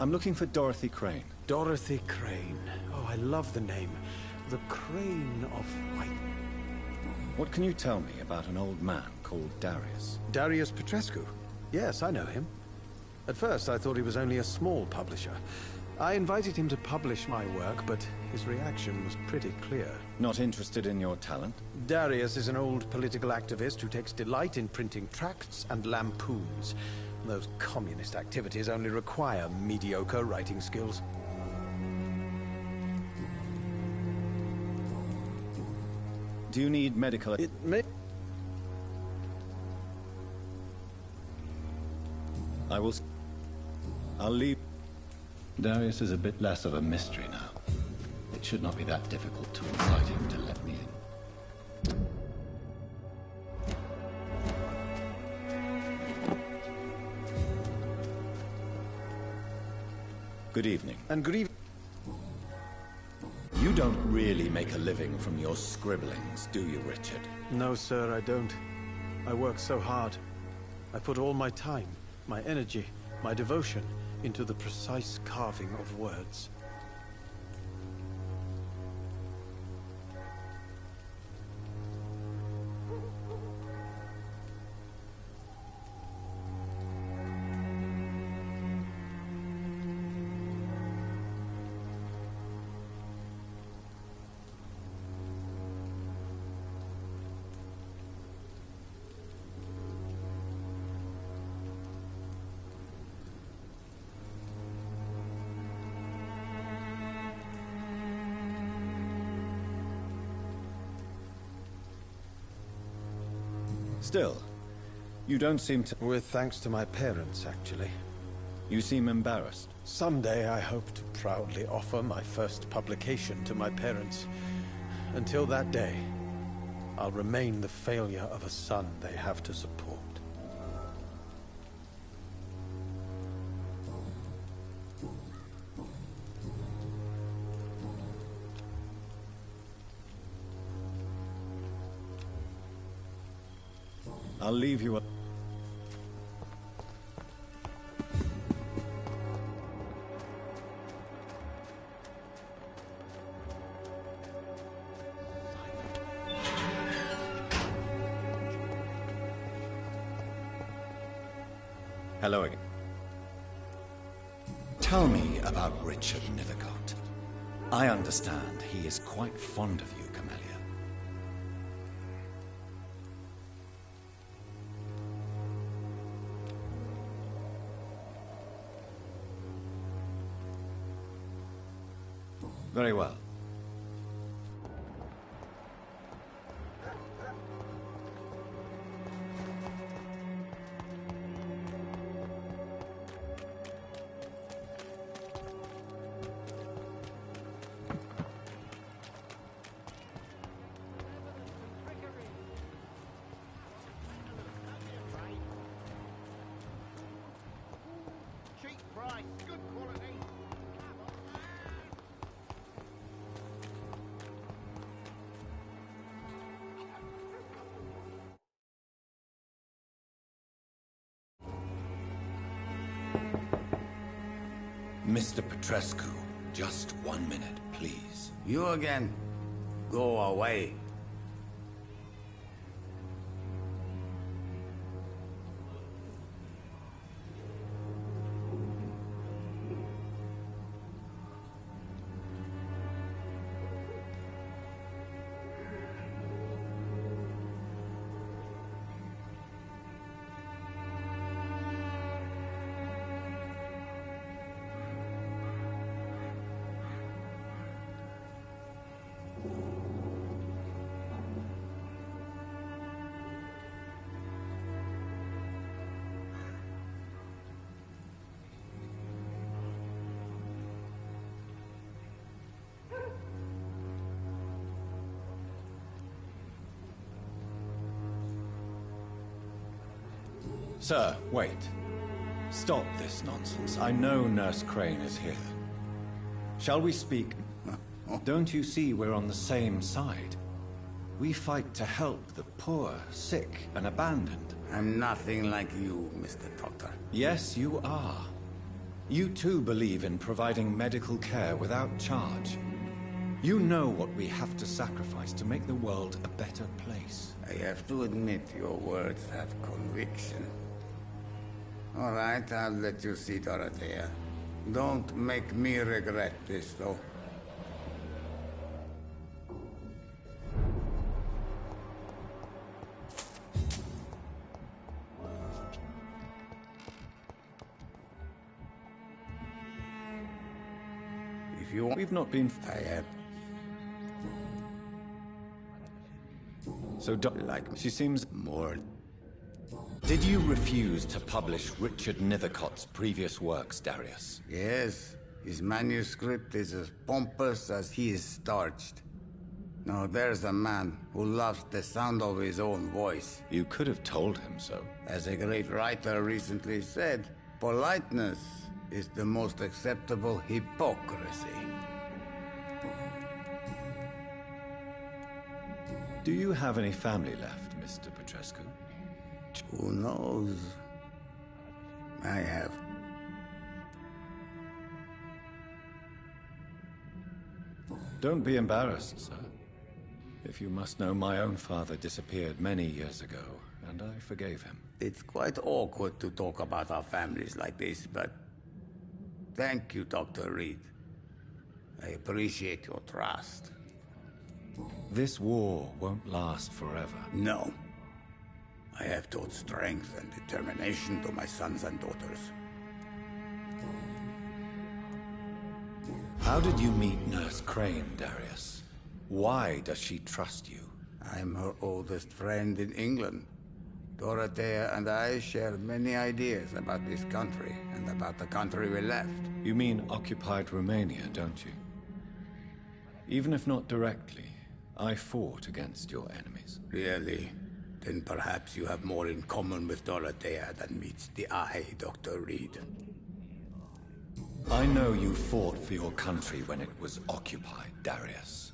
I'm looking for Dorothy Crane.
Dorothy Crane. Oh, I love the name. The Crane of White.
What can you tell me about an old man called Darius?
Darius Petrescu? Yes, I know him. At first, I thought he was only a small publisher. I invited him to publish my work, but his reaction was pretty clear.
Not interested in your talent?
Darius is an old political activist who takes delight in printing tracts and lampoons. Those communist activities only require mediocre writing skills.
Do you need medical...
It may...
I'll leave... Darius is a bit less of a mystery now. It should not be that difficult to incite him to let me in. Good evening.
And good evening.
You don't really make a living from your scribblings, do you, Richard?
No, sir, I don't. I work so hard. I put all my time, my energy, my devotion into the precise carving of words.
Still, you don't seem to...
With thanks to my parents, actually.
You seem embarrassed.
Someday I hope to proudly offer my first publication to my parents. Until that day, I'll remain the failure of a son they have to support.
I'll leave you... Hello again. Tell me about Richard Nethercott. I understand he is quite fond of you, Camellia. Very well. Mr. Petrescu, just 1 minute, please.
You again? Go away.
Sir, wait. Stop this nonsense. I know Nurse Crane is here. Shall we speak? Don't you see we're on the same side? We fight to help the poor, sick, and abandoned.
I'm nothing like you, Mr. Doctor.
Yes, you are. You too believe in providing medical care without charge. You know what we have to sacrifice to make the world a better place.
I have to admit your words have conviction. All right, I'll let you see Dorothea. Don't make me regret this, though. If you want...
We've not been...
I have...
So, like, she seems...
more...
Did you refuse to publish Richard Nethercott's previous works, Darius?
Yes. His manuscript is as pompous as he is starched. Now there's a man who loves the sound of his own voice.
You could have told him so.
As a great writer recently said, politeness is the most acceptable hypocrisy.
Do you have any family left, Mr. Petrescu?
Who knows? I have.
Don't be embarrassed, sir. If you must know, my own father disappeared many years ago, and I forgave him.
It's quite awkward to talk about our families like this, but... Thank you, Dr. Reed. I appreciate your trust.
This war won't last forever.
No. I have taught strength and determination to my sons and daughters.
How did you meet Nurse Crane, Darius? Why does she trust you?
I'm her oldest friend in England. Dorothea and I share many ideas about this country and about the country we left.
You mean occupied Romania, don't you? Even if not directly, I fought against your enemies.
Really? Then perhaps you have more in common with Dorothea than meets the eye, Dr. Reed.
I know you fought for your country when it was occupied, Darius.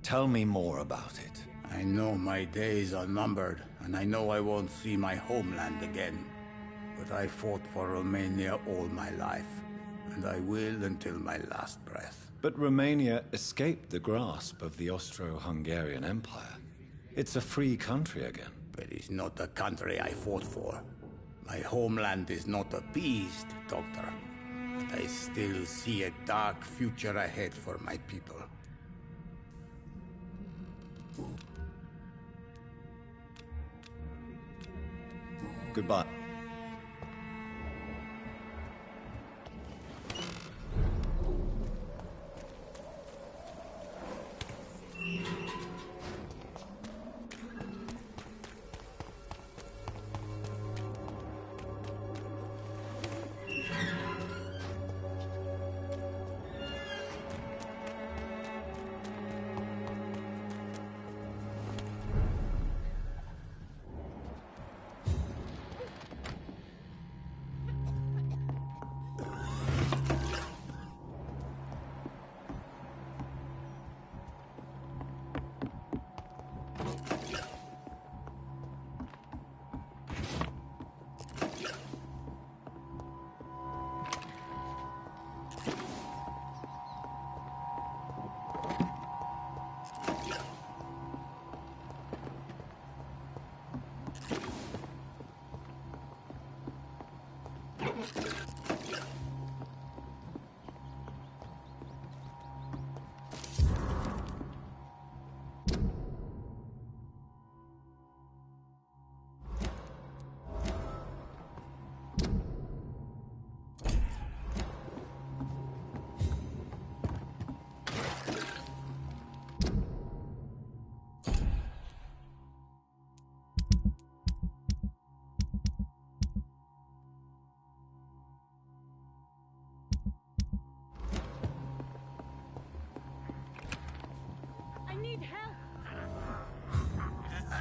Tell me more about it.
I know my days are numbered, and I know I won't see my homeland again. But I fought for Romania all my life, and I will until my last breath.
But Romania escaped the grasp of the Austro-Hungarian Empire. It's a free country again.
But it's not the country I fought for. My homeland is not appeased, Doctor. But I still see a dark future ahead for my people.
Goodbye.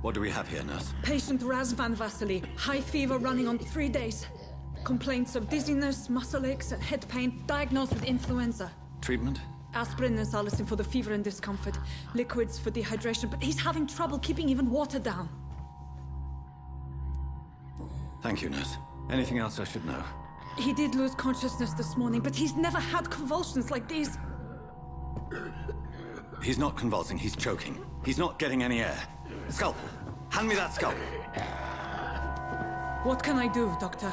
What do we have here, nurse?
Patient Raz Van Vasily. High fever running on 3 days. Complaints of dizziness, muscle aches, and head pain. Diagnosed with influenza.
Treatment?
Aspirin and salicin for the fever and discomfort. Liquids for dehydration, but he's having trouble keeping even water down.
Thank you, nurse. Anything else I should know?
He did lose consciousness this morning, but he's never had convulsions like these.
He's not convulsing, he's choking. He's not getting any air. Scalpel! Hand me that scalpel!
What can I do, Doctor?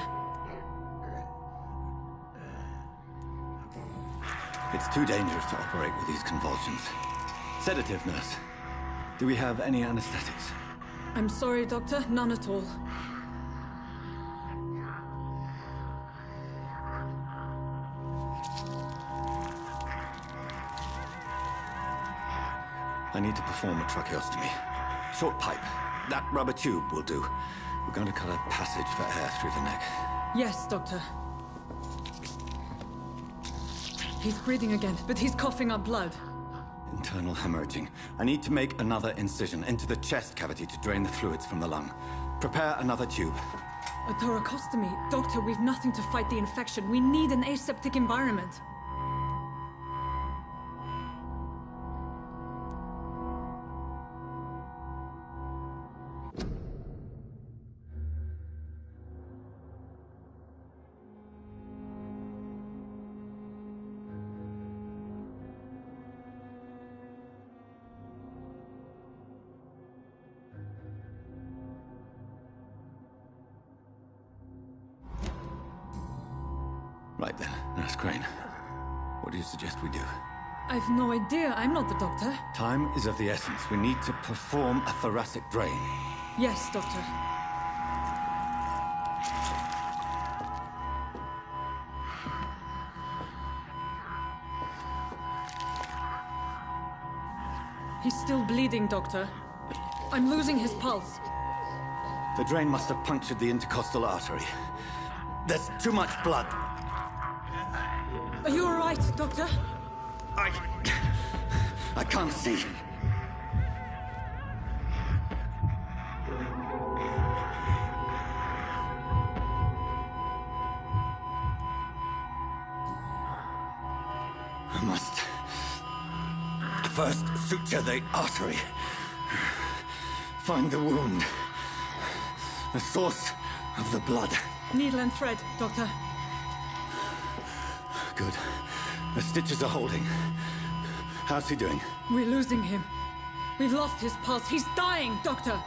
It's too dangerous to operate with these convulsions. Sedative, nurse. Do we have any anesthetics?
I'm sorry, Doctor. None at all.
I need to perform a tracheostomy. Short pipe. That rubber tube will do. We're going to cut a passage for air through the neck.
Yes, Doctor. He's breathing again, but he's coughing up blood.
Internal hemorrhaging. I need to make another incision into the chest cavity to drain the fluids from the lung. Prepare another tube.
A thoracostomy. Doctor, we've nothing to fight the infection. We need an aseptic environment.
Right then, Nurse Crane. What do you suggest we do?
I've no idea. I'm not the doctor.
Time is of the essence. We need to perform a thoracic drain.
Yes, Doctor. He's still bleeding, Doctor. I'm losing his pulse.
The drain must have punctured the intercostal artery. There's too much blood.
Are you all right, Doctor?
I can't see. I must first suture the artery. Find the wound. The source of the blood.
Needle and thread, Doctor.
Good. The stitches are holding. How's he doing?
We're losing him. We've lost his pulse. He's dying, Doctor!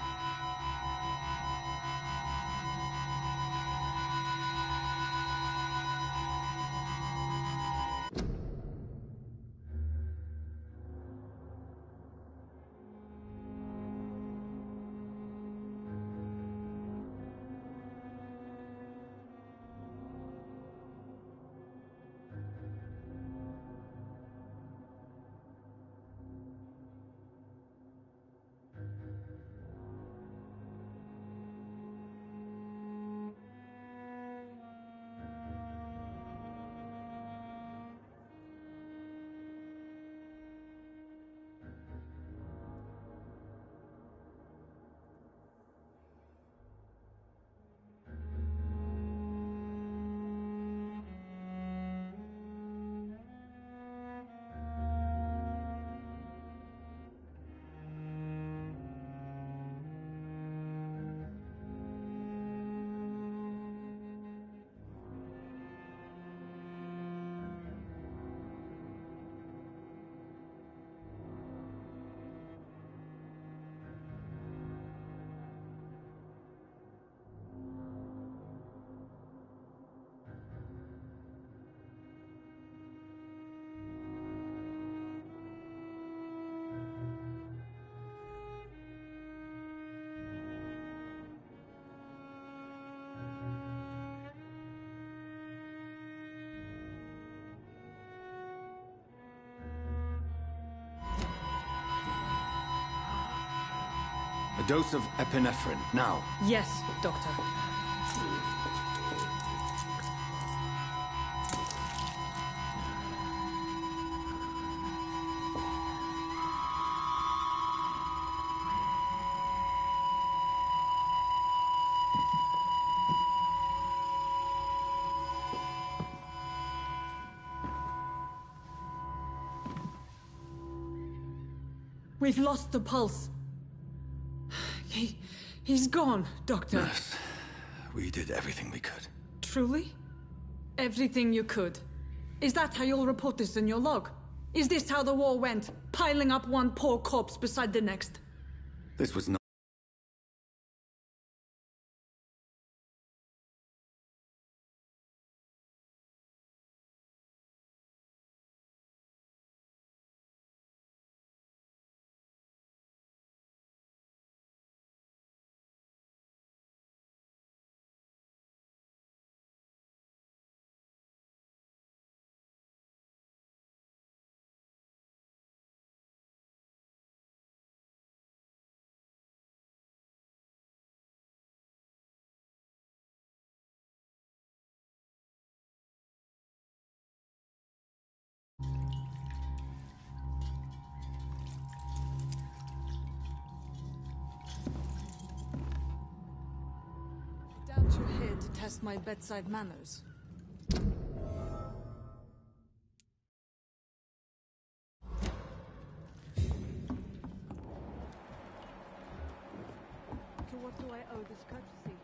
A dose of epinephrine, now.
Yes, Doctor. We've lost the pulse. He's gone, Doctor.
Nurse, we did everything we could.
Truly? Everything you could? Is that how you'll report this in your log? Is this how the war went? Piling up one poor corpse beside the next?
This was not...
Doubt you're here to test my bedside manners. To what do I owe this courtesy?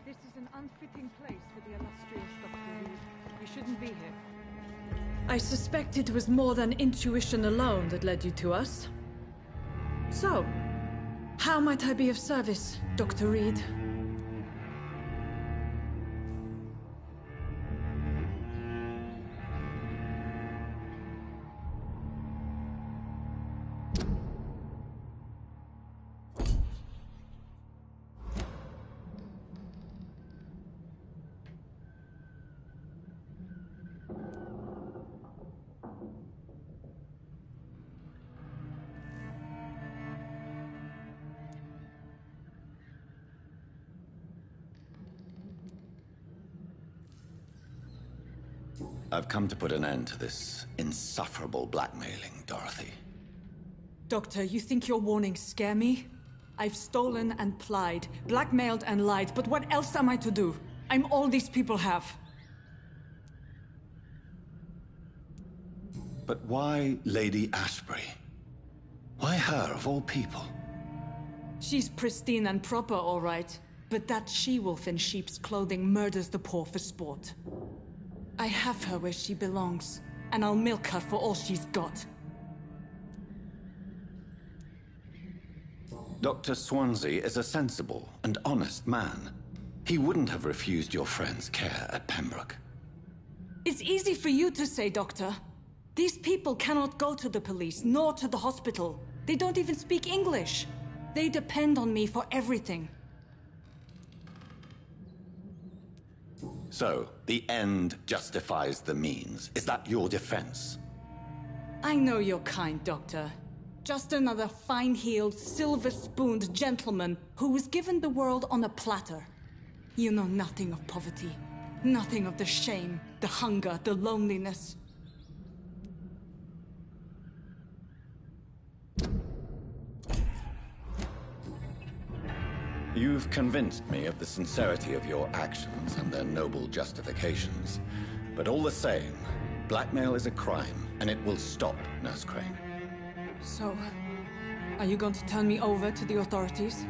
This is an unfitting place for the illustrious Dr. Reed. You shouldn't be here. I suspect it was more than intuition alone that led you to us. So, how might I be of service, Dr. Reed?
I've come to put an end to this insufferable blackmailing, Dorothy.
Doctor, you think your warnings scare me? I've stolen and plied, blackmailed and lied, but what else am I to do? I'm all these people have.
But why Lady Ashbury? Why her, of all people?
She's pristine and proper, all right. But that she-wolf in sheep's clothing murders the poor for sport. I have her where she belongs, and I'll milk her for all she's got.
Dr. Swansea is a sensible and honest man. He wouldn't have refused your friend's care at Pembroke.
It's easy for you to say, Doctor. These people cannot go to the police, nor to the hospital. They don't even speak English. They depend on me for everything.
So, the end justifies the means. Is that your defense?
I know you're kind, Doctor. Just another fine-heeled, silver-spooned gentleman who was given the world on a platter. You know nothing of poverty. Nothing of the shame, the hunger, the loneliness.
You've convinced me of the sincerity of your actions and their noble justifications. But all the same, blackmail is a crime, and it will stop, Nurse Crane.
So, are you going to turn me over to the authorities?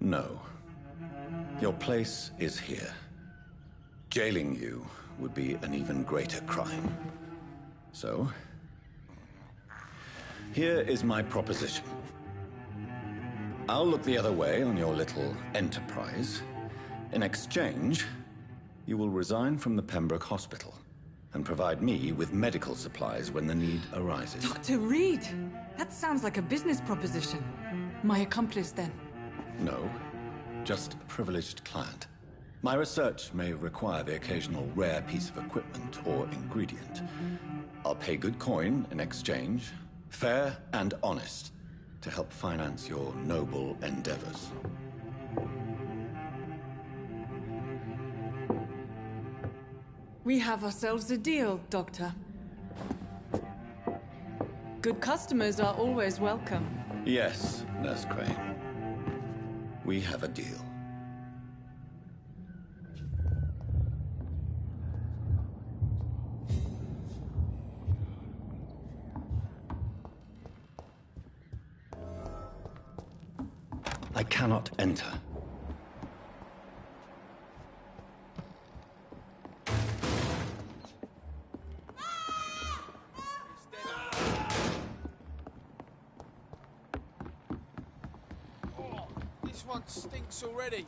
No. Your place is here. Jailing you would be an even greater crime. So, here is my proposition. I'll look the other way on your little enterprise. In exchange, you will resign from the Pembroke Hospital and provide me with medical supplies when the need arises.
Dr. Reed! That sounds like a business proposition. My accomplice, then?
No, just a privileged client. My research may require the occasional rare piece of equipment or ingredient. I'll pay good coin in exchange, fair and honest, to help finance your noble endeavors.
We have ourselves a deal, Doctor. Good customers are always welcome.
Yes, Nurse Crane. We have a deal. I cannot enter.
This one stinks already.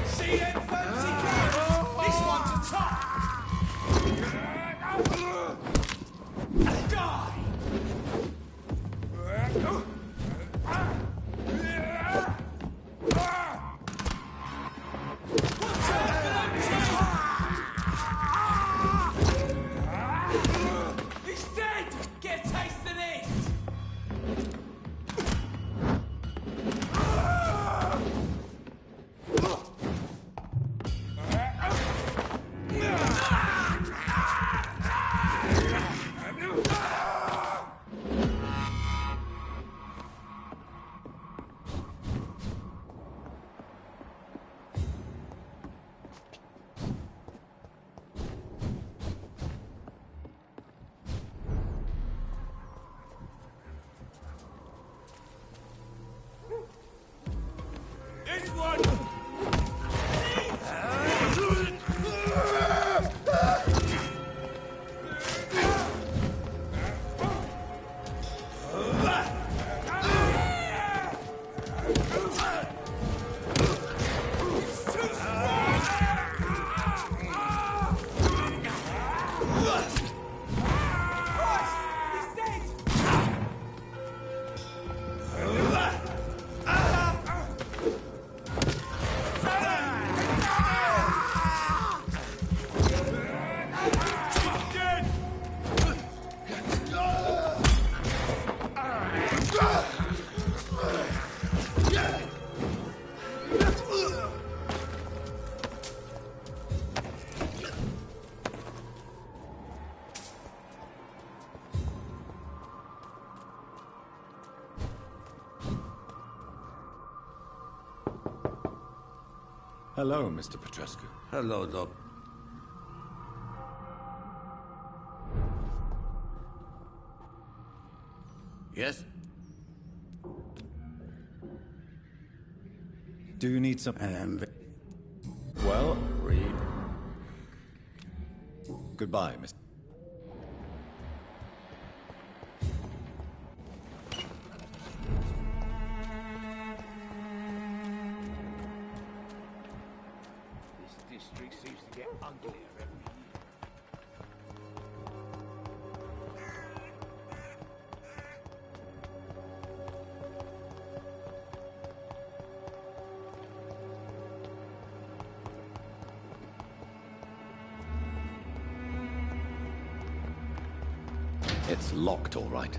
See them fancy clothes? This one's a top. Die! He's dead! Get a taste of this! This one!
Hello, Mr. Petrescu.
Hello, Doc. Yes?
Do you need some... Well...
Reed.
Goodbye, Mr.
This district seems to get uglier every year.
It's locked, all right.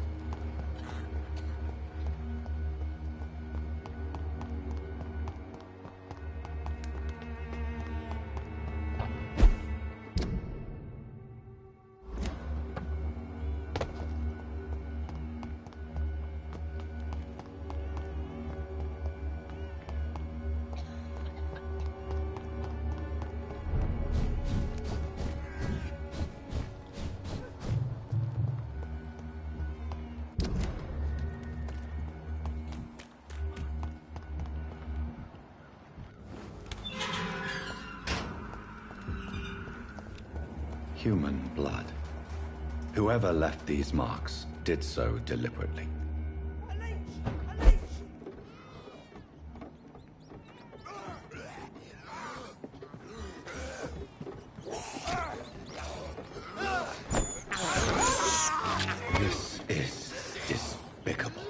Human blood. Whoever left these marks did so deliberately. This is despicable.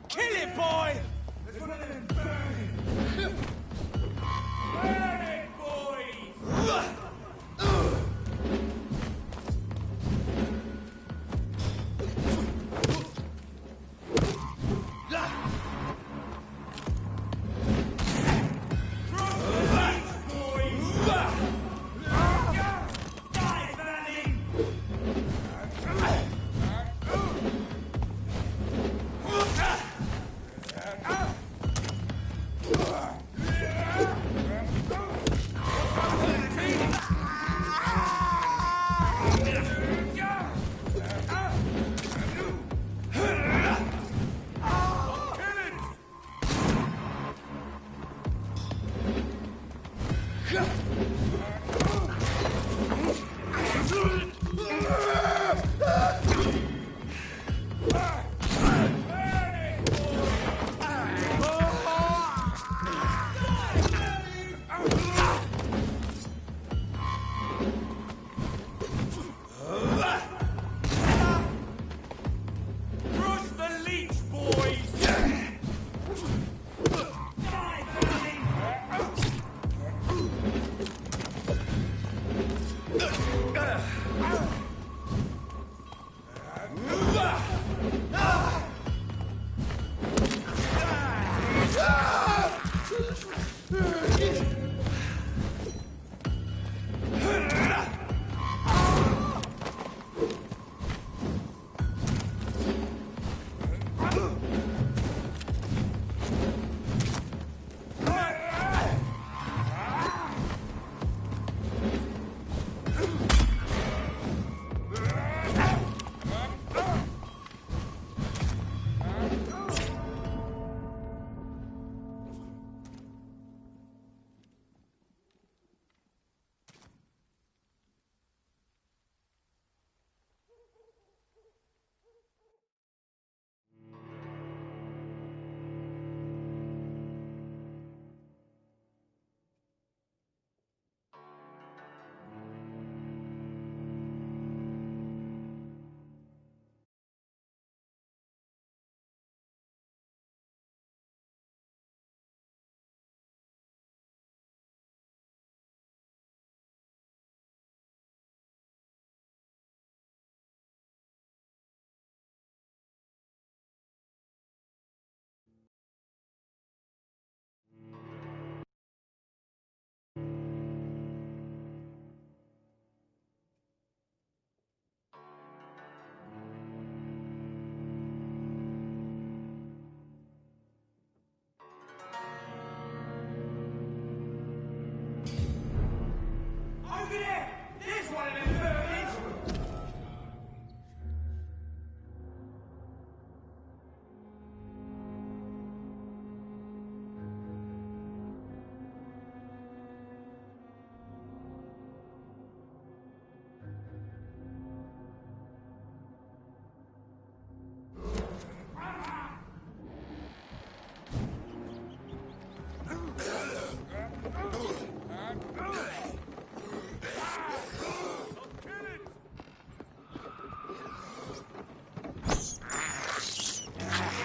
Kill it, boy! There's one of them burning! Burn it, boys!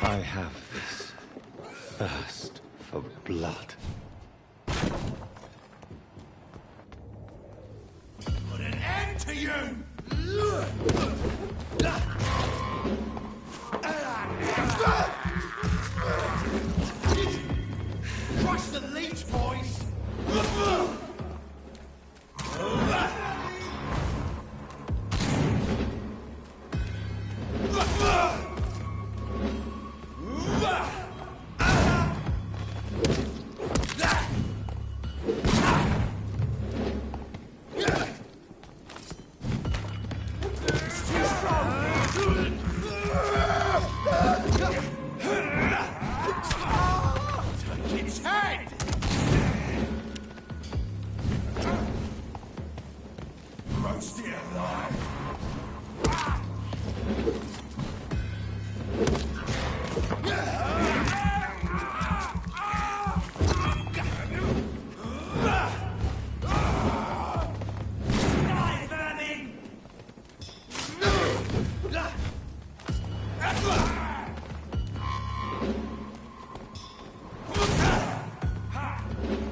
I have this thirst for blood. Put an end to you! Crush the leech, boys!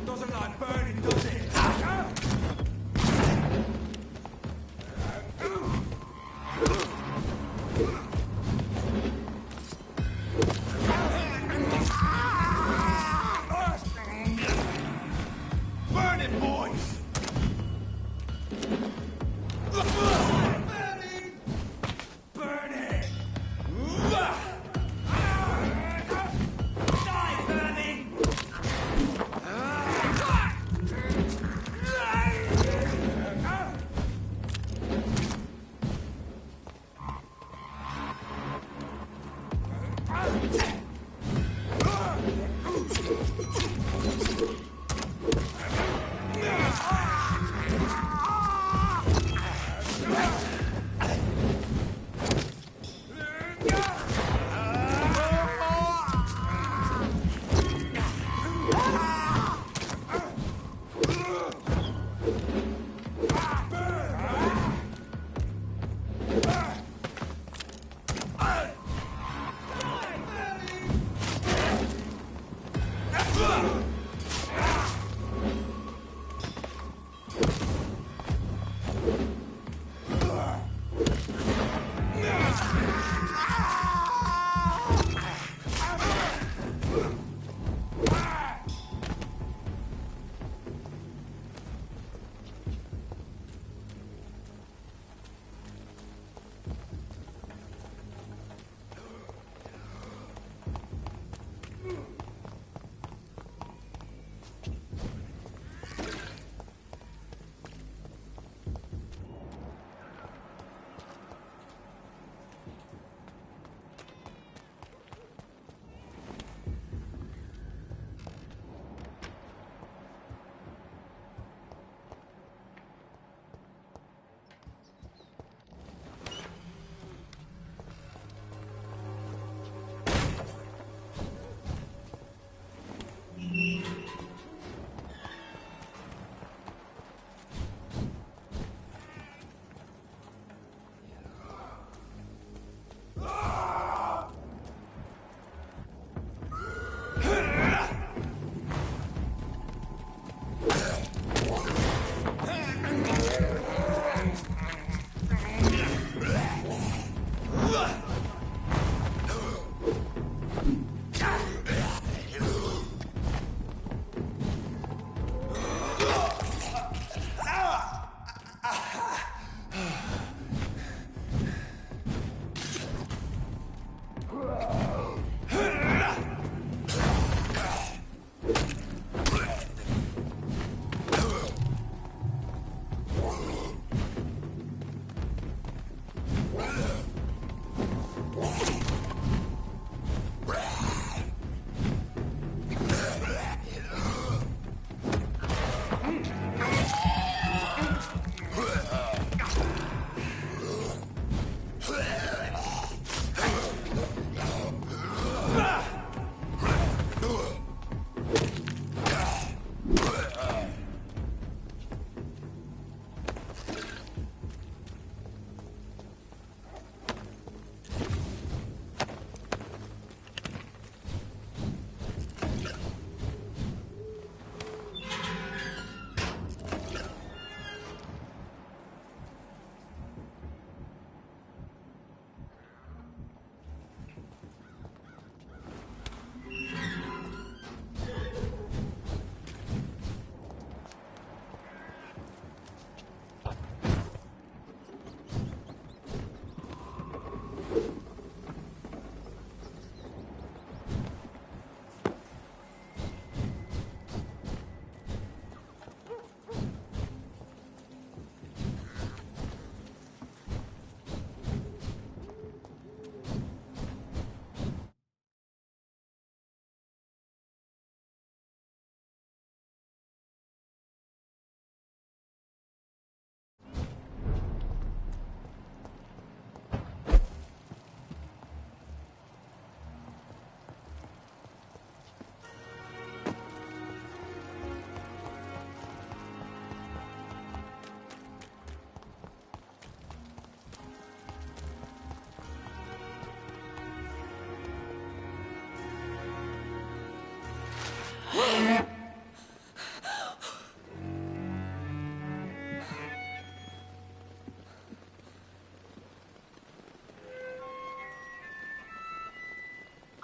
Doesn't like burning, does it? Burn it, boys! Burn it! Die, burning!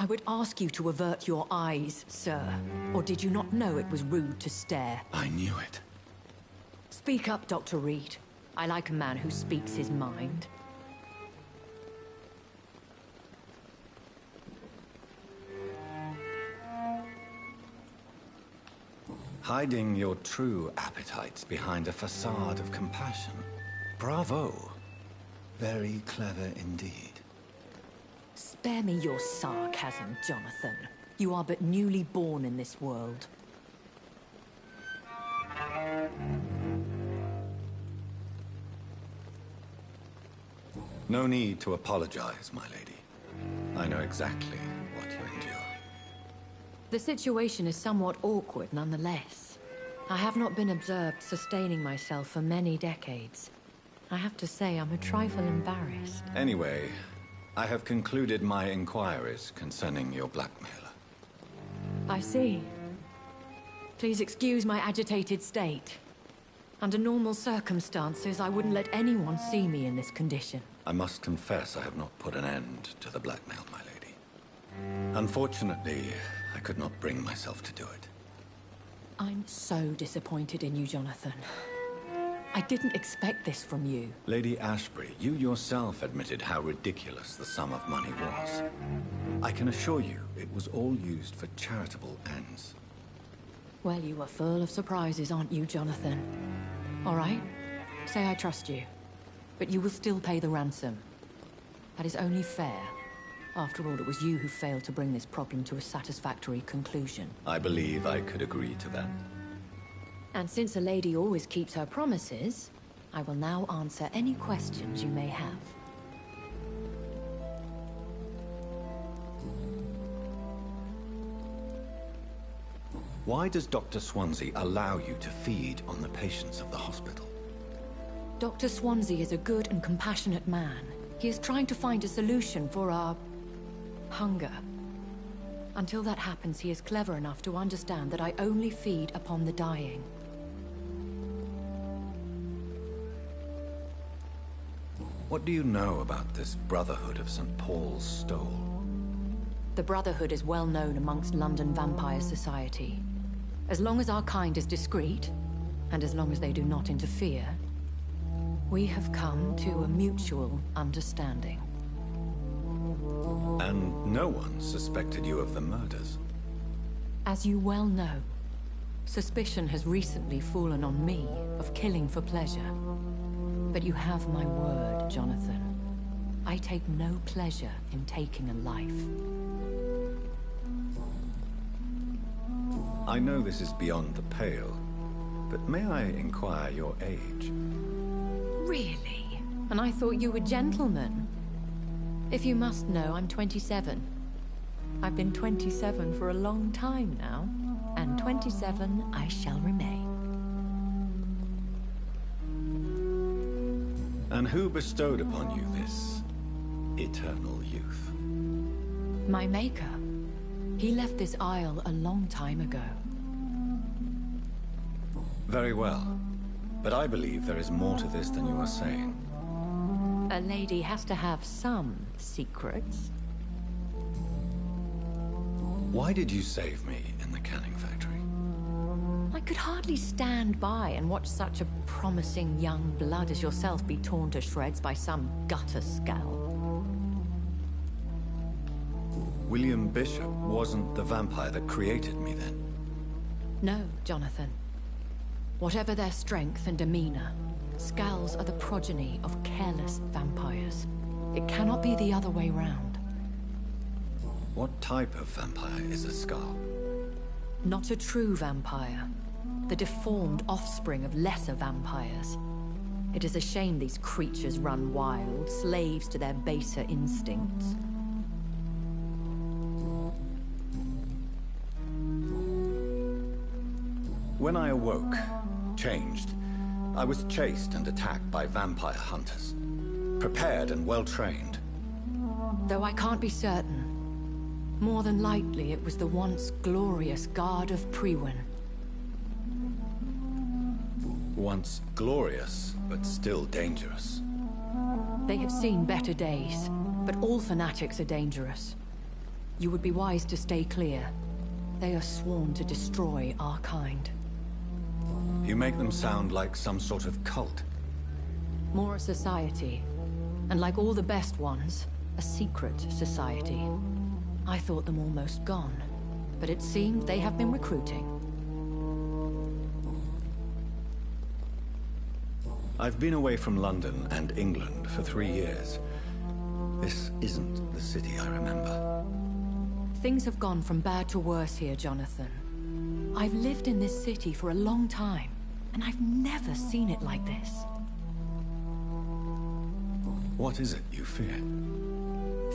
I would ask you to avert your eyes, sir. Or did you not know it was rude to stare?
I knew it.
Speak up, Dr. Reed. I like a man who speaks his mind.
Hiding your true appetites behind a facade of compassion. Bravo. Very clever indeed.
Spare me your sarcasm, Jonathan. You are but newly born in this world.
No need to apologize, my lady. I know exactly what you endure.
The situation is somewhat awkward nonetheless. I have not been observed sustaining myself for many decades. I have to say I'm a trifle embarrassed.
Anyway, I have concluded my inquiries concerning your blackmailer.
I see. Please excuse my agitated state. Under normal circumstances, I wouldn't let anyone see me in this condition.
I must confess I have not put an end to the blackmail, my lady. Unfortunately, I could not bring myself to do it.
I'm so disappointed in you, Jonathan. I didn't expect this from you.
Lady Ashbury, you yourself admitted how ridiculous the sum of money was. I can assure you it was all used for charitable ends.
Well, you are full of surprises, aren't you, Jonathan? All right, say I trust you. But you will still pay the ransom. That is only fair. After all, it was you who failed to bring this problem to a satisfactory conclusion.
I believe I could agree to that.
And since a lady always keeps her promises, I will now answer any questions you may have.
Why does Dr. Swansea allow you to feed on the patients of the hospital?
Dr. Swansea is a good and compassionate man. He is trying to find a solution for our hunger. Until that happens, he is clever enough to understand that I only feed upon the dying.
What do you know about this Brotherhood of St. Paul's Stole?
The Brotherhood is well known amongst London Vampire Society. As long as our kind is discreet, and as long as they do not interfere, we have come to a mutual understanding.
And no one suspected you of the murders?
As you well know, suspicion has recently fallen on me of killing for pleasure. But you have my word, Jonathan. I take no pleasure in taking a life.
I know this is beyond the pale, but may I inquire your age?
Really? And I thought you were gentlemen. If you must know, I'm 27. I've been 27 for a long time now, and 27 I shall remain.
And who bestowed upon you this eternal youth?
My maker. He left this isle a long time ago.
Very well. But I believe there is more to this than you are saying.
A lady has to have some secrets.
Why did you save me in the canning factory?
I could hardly stand by and watch such a promising young blood as yourself be torn to shreds by some gutter scowl.
William Bishop wasn't the vampire that created me then?
No, Jonathan. Whatever their strength and demeanor, Scowls are the progeny of careless vampires. It cannot be the other way round.
What type of vampire is a Scowl?
Not a true vampire. The deformed offspring of lesser vampires. It is a shame these creatures run wild, slaves to their baser instincts.
When I awoke, changed, I was chased and attacked by vampire hunters. Prepared and well-trained.
Though I can't be certain. More than likely, it was the once glorious Guard of Priwen.
Once glorious, but still dangerous.
They have seen better days, but all fanatics are dangerous. You would be wise to stay clear. They are sworn to destroy our kind.
You make them sound like some sort of cult.
More a society. And like all the best ones, a secret society. I thought them almost gone, but it seemed they have been recruiting.
I've been away from London and England for 3 years. This isn't the city I remember.
Things have gone from bad to worse here, Jonathan. I've lived in this city for a long time, and I've never seen it like this.
What is it you fear?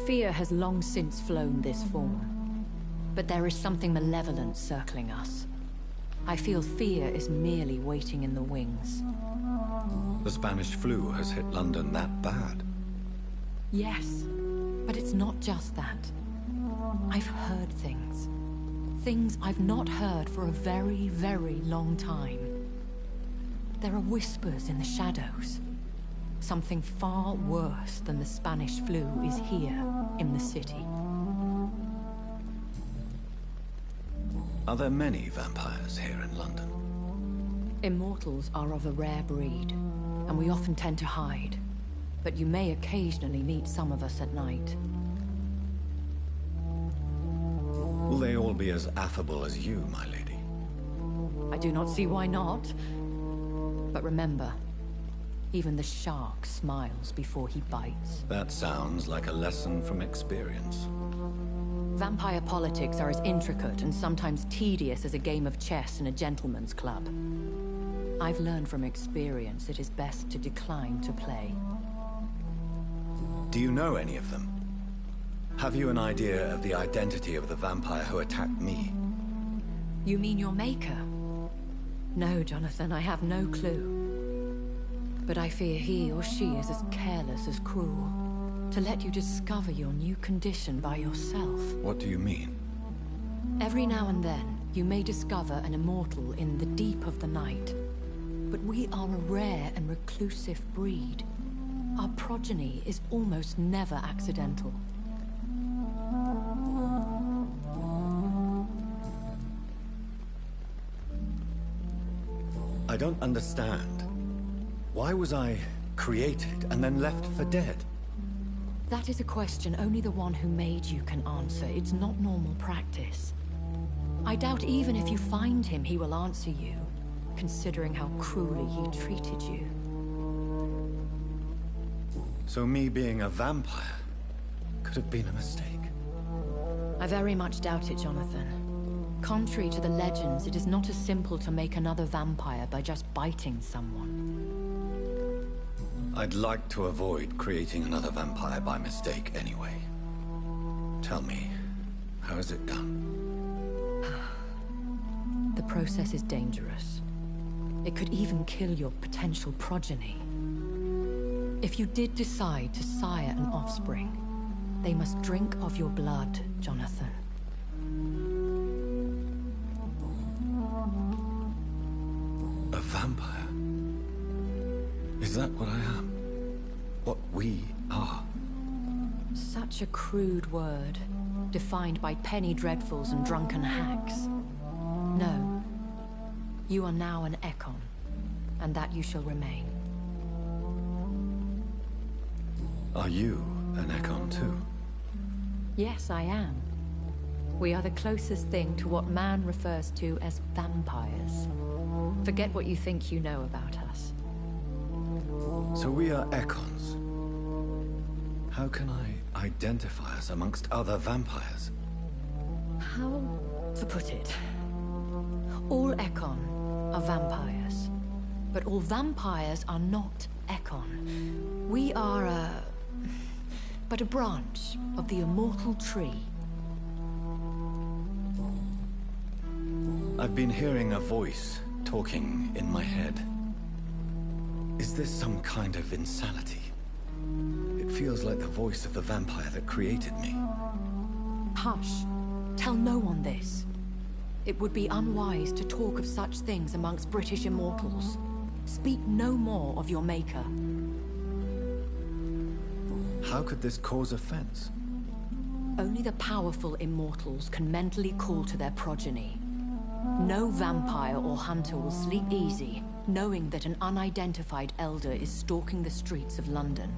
Fear has long since flown this form. But there is something malevolent circling us. I feel fear is merely waiting in the wings.
The Spanish flu has hit London that bad.
Yes, but it's not just that. I've heard things. Things I've not heard for a very, very long time. There are whispers in the shadows. Something far worse than the Spanish flu is here, in the city.
Are there many vampires here in London?
Immortals are of a rare breed, and we often tend to hide. But you may occasionally meet some of us at night.
Will they all be as affable as you, my lady?
I do not see why not. But remember, even the shark smiles before he bites.
That sounds like a lesson from experience.
Vampire politics are as intricate and sometimes tedious as a game of chess in a gentleman's club. I've learned from experience it is best to decline to play.
Do you know any of them? Have you an idea of the identity of the vampire who attacked me?
You mean your maker? No, Jonathan, I have no clue. But I fear he or she is as careless as cruel. To let you discover your new condition by yourself.
What do you mean?
Every now and then, you may discover an immortal in the deep of the night. But we are a rare and reclusive breed. Our progeny is almost never accidental.
I don't understand. Why was I created and then left for dead?
That is a question only the one who made you can answer. It's not normal practice. I doubt even if you find him, he will answer you, considering how cruelly he treated you.
So me being a vampire could have been a mistake.
I very much doubt it, Jonathan. Contrary to the legends, it is not as simple to make another vampire by just biting someone.
I'd like to avoid creating another vampire by mistake anyway. Tell me, how is it done?
The process is dangerous. It could even kill your potential progeny. If you did decide to sire an offspring, they must drink of your blood, Jonathan.
A vampire? Is that what I am? What we are?
Such a crude word, defined by penny dreadfuls and drunken hacks. No. You are now an Ekon, and that you shall remain.
Are you an Ekon too?
Yes, I am. We are the closest thing to what man refers to as vampires. Forget what you think you know about us.
So we are Ekons. How can I identify us amongst other vampires?
How to put it? All Ekon are vampires. But all vampires are not Ekon. We are but a branch of the immortal tree.
I've been hearing a voice talking in my head. Is this some kind of insanity? It feels like the voice of the vampire that created me.
Hush. Tell no one this. It would be unwise to talk of such things amongst British immortals. Speak no more of your maker.
How could this cause offense?
Only the powerful immortals can mentally call to their progeny. No vampire or hunter will sleep easy, knowing that an unidentified elder is stalking the streets of London.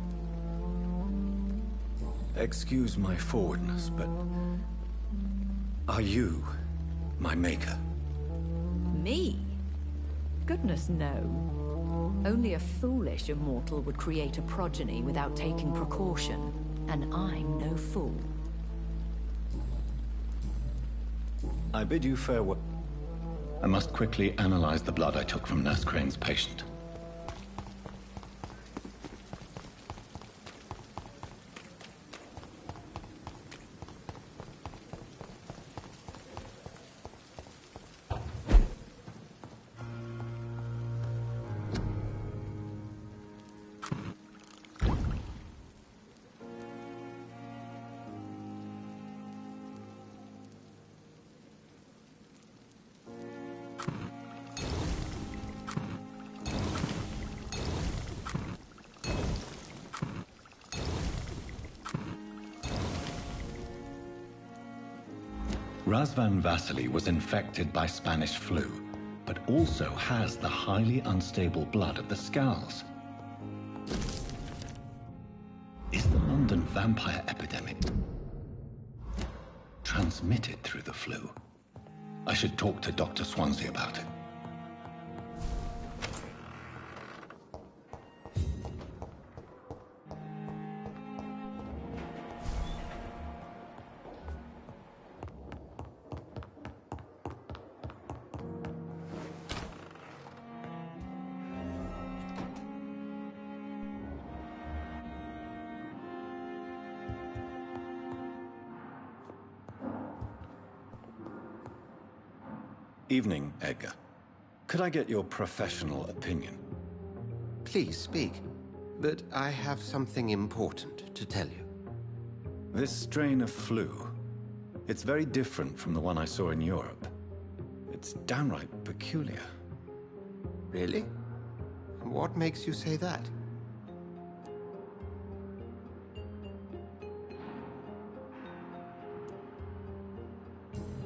Excuse my forwardness, but... are you my maker?
Me? Goodness, no. Only a foolish immortal would create a progeny without taking precaution, and I'm no fool.
I bid you farewell. I must quickly analyze the blood I took from Nurse Crane's patient. Razvan Vasily was infected by Spanish flu, but also has the highly unstable blood of the Skulls. Is the London vampire epidemic transmitted through the flu? I should talk to Dr. Swansea about it. Evening, Edgar. Could I get your professional opinion?
Please speak, but I have something important to tell you.
This strain of flu, it's very different from the one I saw in Europe. It's downright peculiar.
Really? What makes you say that?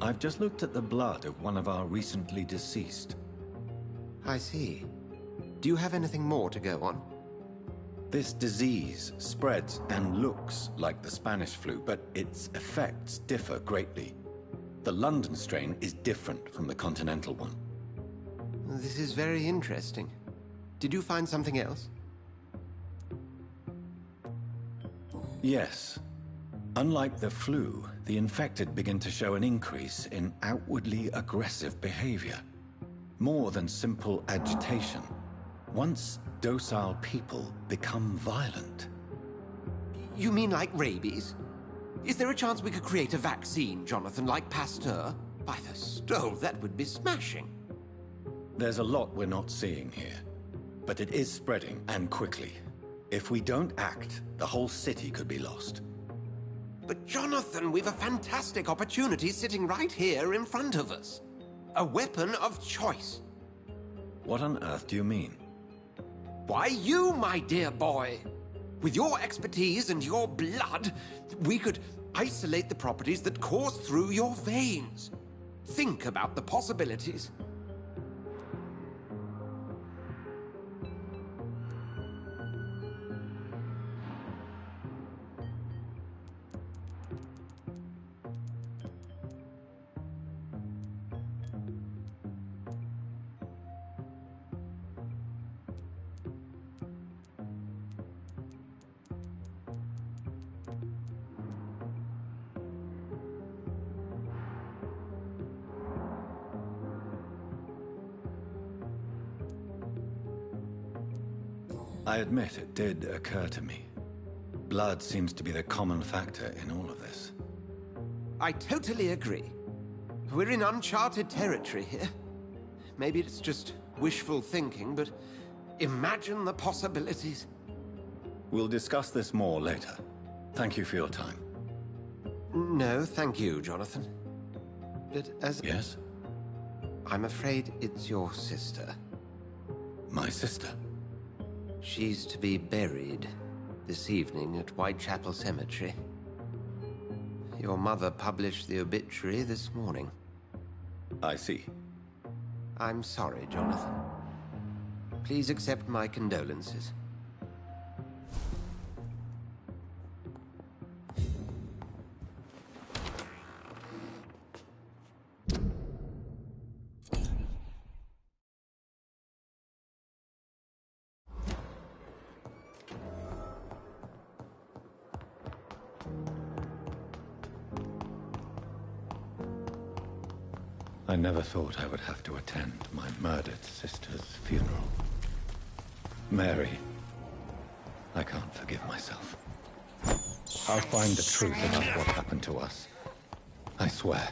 I've just looked at the blood of one of our recently deceased.
I see. Do you have anything more to go on?
This disease spreads and looks like the Spanish flu, but its effects differ greatly. The London strain is different from the continental one.
This is very interesting. Did you find something else?
Yes. Unlike the flu, the infected begin to show an increase in outwardly aggressive behavior. More than simple agitation. Once docile people become violent.
You mean like rabies? Is there a chance we could create a vaccine, Jonathan, like Pasteur? By the stove, that would be smashing.
There's a lot we're not seeing here. But it is spreading, and quickly. If we don't act, the whole city could be lost.
But Jonathan, we've a fantastic opportunity sitting right here in front of us. A weapon of choice.
What on earth do you mean?
Why, you, my dear boy. With your expertise and your blood, we could isolate the properties that course through your veins. Think about the possibilities.
I admit it did occur to me. Blood seems to be the common factor in all of this.
I totally agree. We're in uncharted territory here. Maybe it's just wishful thinking, but imagine the possibilities.
We'll discuss this more later. Thank you for your time.
No, thank you, Jonathan. But as...
Yes?
I'm afraid it's your sister.
My sister?
She's to be buried this evening at Whitechapel Cemetery. Your mother published the obituary this morning.
I see.
I'm sorry, Jonathan. Please accept my condolences.
I never thought I would have to attend my murdered sister's funeral. Mary, I can't forgive myself. I'll find the truth about what happened to us. I swear.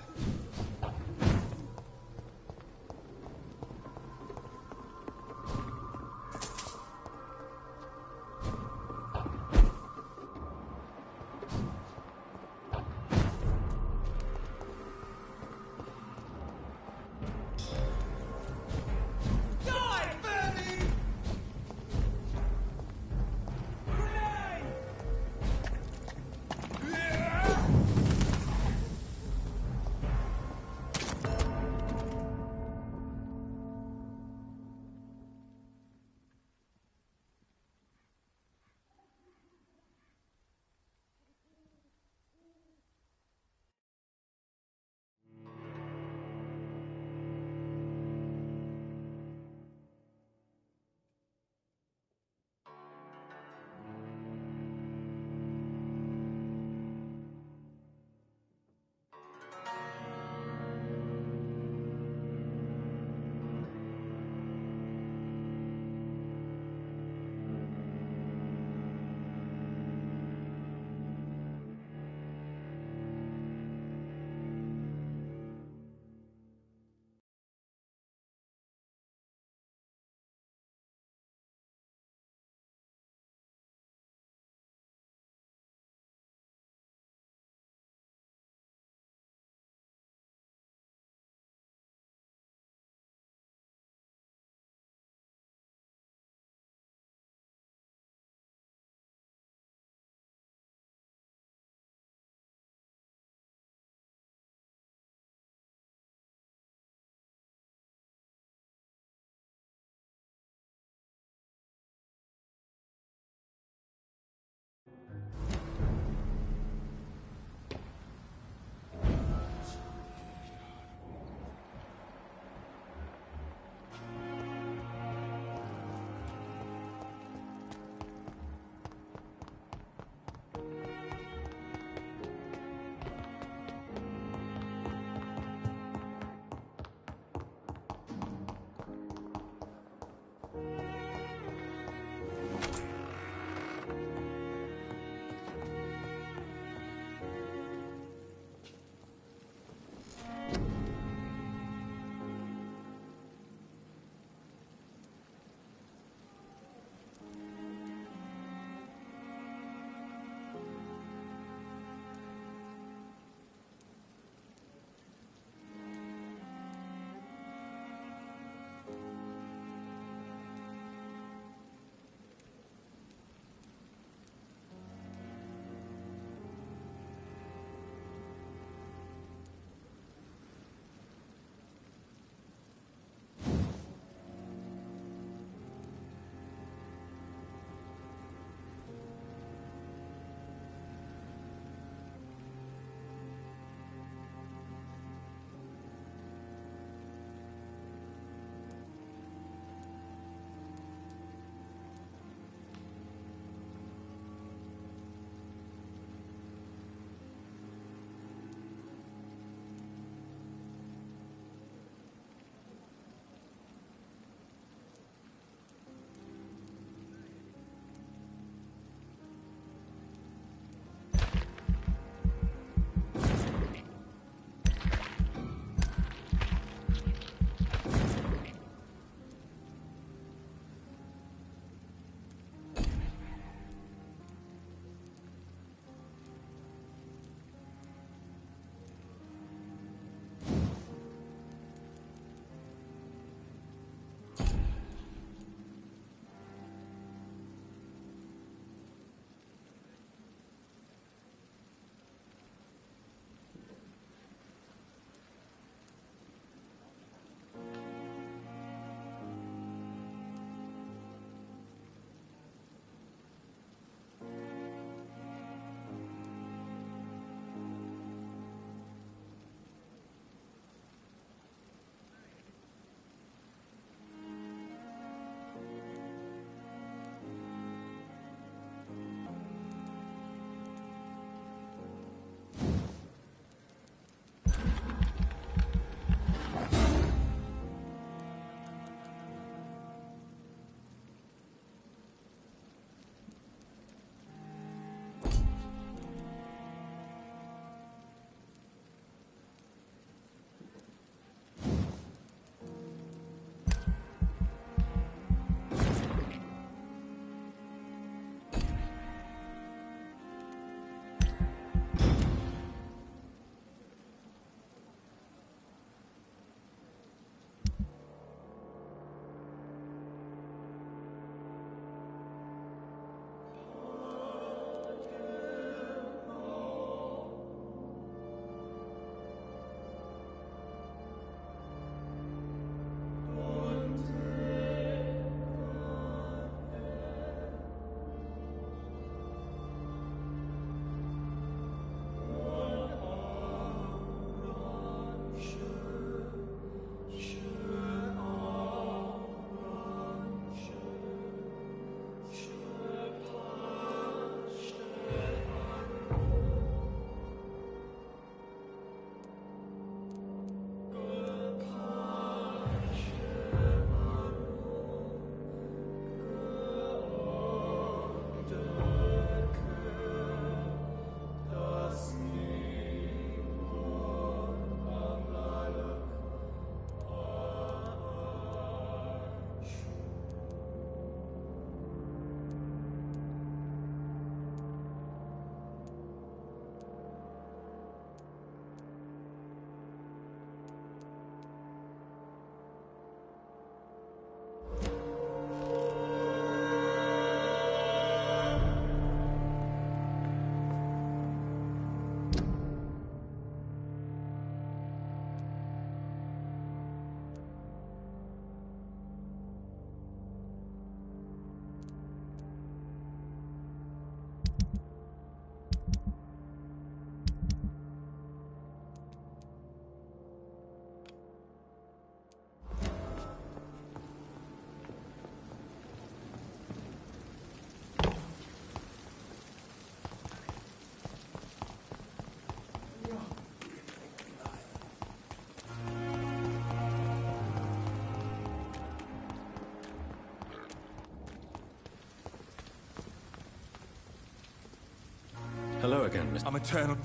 Hello again, Mr.
I'm eternal.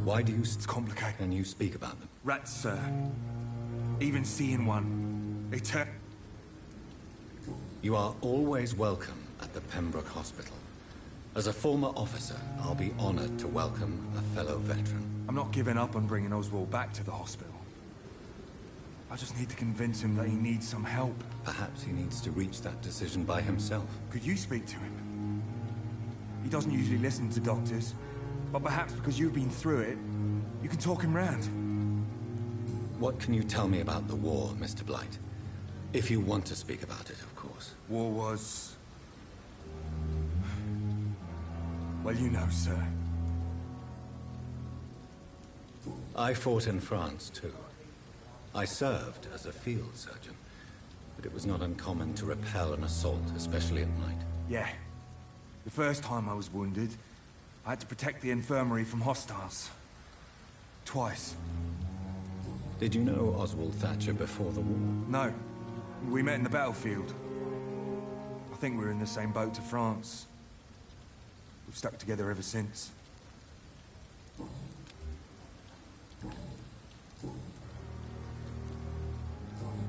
Why do you...
It's complicated.
Can you speak about them?
Rats, sir. Even seeing one.
You are always welcome at the Pembroke Hospital. As a former officer, I'll be honored to welcome a fellow veteran.
I'm not giving up on bringing Oswald back to the hospital. I just need to convince him that he needs some help.
Perhaps he needs to reach that decision by himself.
Could you speak to him? He doesn't usually listen to doctors, but perhaps because you've been through it, you can talk him round.
What can you tell me about the war, Mr. Blight? If you want to speak about it, of course.
War was... well, you know, sir.
I fought in France, too. I served as a field surgeon, but it was not uncommon to repel an assault, especially at night.
Yeah. The first time I was wounded, I had to protect the infirmary from hostiles. Twice.
Did you know Oswald Thatcher before the war?
No. We met in the battlefield. I think we were in the same boat to France. We've stuck together ever since.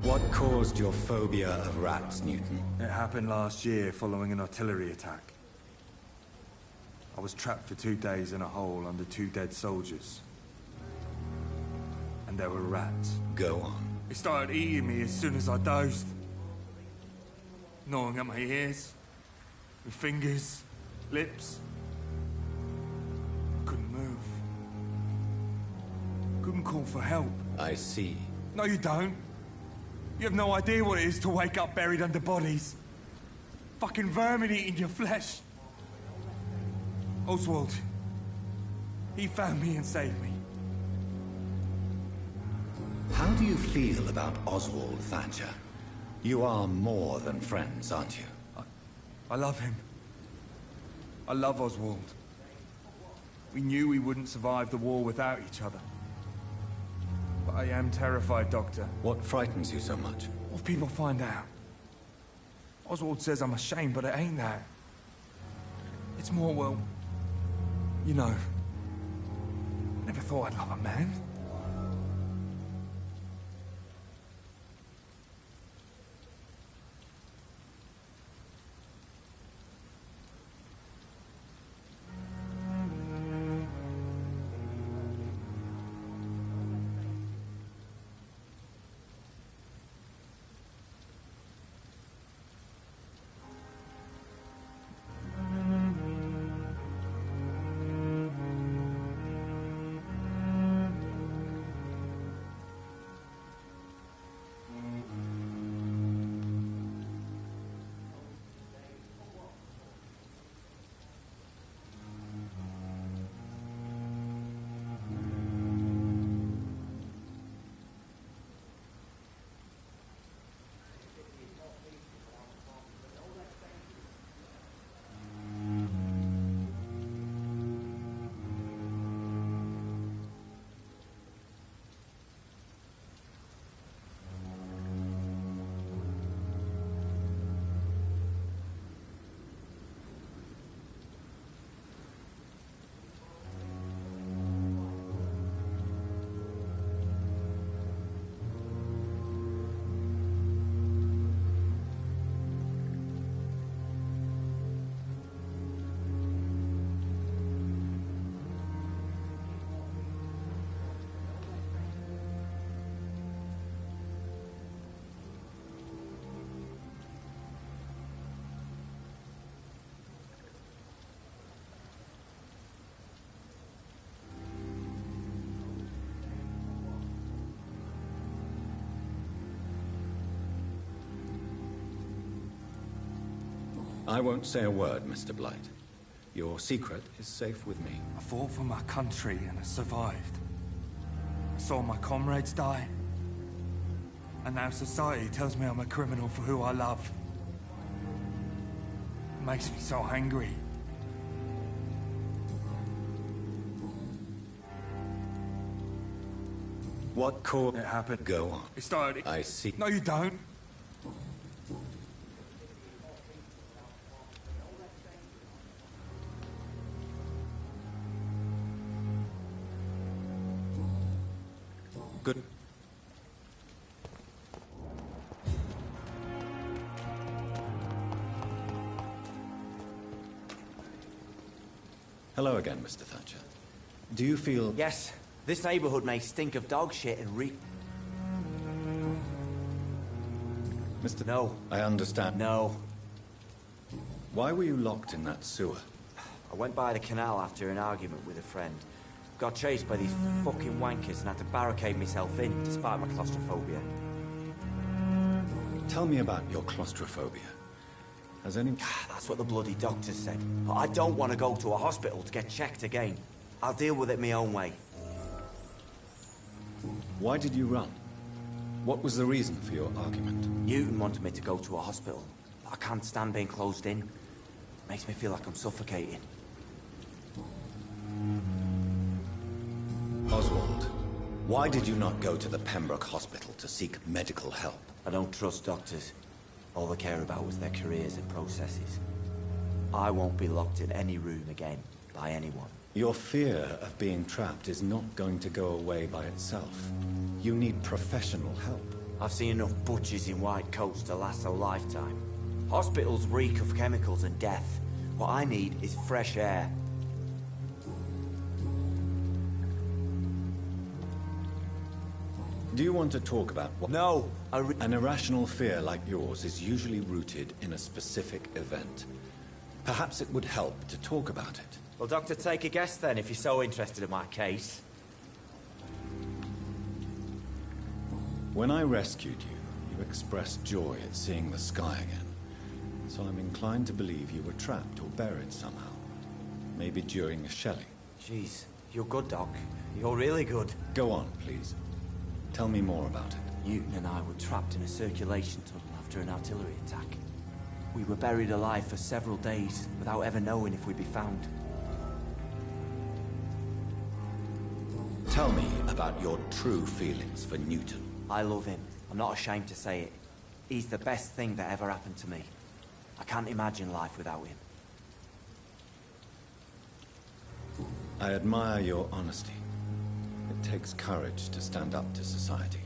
What caused your phobia of rats, Newton?
It happened last year following an artillery attack. I was trapped for 2 days in a hole under 2 dead soldiers. And there were rats.
Go on.
They started eating me as soon as I dozed. Gnawing at my ears, with fingers, lips. Couldn't move. Couldn't call for help.
I see.
No, you don't. You have no idea what it is to wake up buried under bodies. Fucking vermin eating your flesh. Oswald. He found me and saved me.
How do you feel about Oswald Thatcher? You are more than friends, aren't you?
I love him. I love Oswald. We knew we wouldn't survive the war without each other. But I am terrified, Doctor.
What frightens you so much?
What if people find out? Oswald says I'm ashamed, but it ain't that. It's more, well, you know, never thought I'd love a man.
I won't say a word, Mr. Blight. Your secret is safe with me.
I fought for my country and I survived. I saw my comrades die. And now society tells me I'm a criminal for who I love. It makes me so angry.
What caused
it happened?
Go on.
It started...
I see.
No, you don't.
Good. Hello again, Mr. Thatcher. Do you feel...
Yes. This neighborhood may stink of dog shit and
Mr.
No.
I understand.
No.
Why were you locked in that sewer?
I went by the canal after an argument with a friend. Got chased by these fucking wankers and had to barricade myself in, despite my claustrophobia.
Tell me about your claustrophobia. Has any...
That's what the bloody doctor said. But I don't want to go to a hospital to get checked again. I'll deal with it my own way.
Why did you run? What was the reason for your argument?
Newton wanted me to go to a hospital. But I can't stand being closed in. Makes me feel like I'm suffocating.
Oswald, why did you not go to the Pembroke Hospital to seek medical help?
I don't trust doctors. All they care about was their careers and processes. I won't be locked in any room again, by anyone.
Your fear of being trapped is not going to go away by itself. You need professional help.
I've seen enough butchers in white coats to last a lifetime. Hospitals reek of chemicals and death. What I need is fresh air.
Do you want to talk about what...
No!
An irrational fear like yours is usually rooted in a specific event. Perhaps it would help to talk about it.
Well, Doctor, take a guess then, if you're so interested in my case.
When I rescued you, you expressed joy at seeing the sky again. So I'm inclined to believe you were trapped or buried somehow. Maybe during a shelling.
Jeez, you're good, Doc. You're really good.
Go on, please. Tell me more about it.
Newton and I were trapped in a circulation tunnel after an artillery attack. We were buried alive for several days without ever knowing if we'd be found.
Tell me about your true feelings for Newton.
I love him. I'm not ashamed to say it. He's the best thing that ever happened to me. I can't imagine life without him.
I admire your honesty. It takes courage to stand up to society.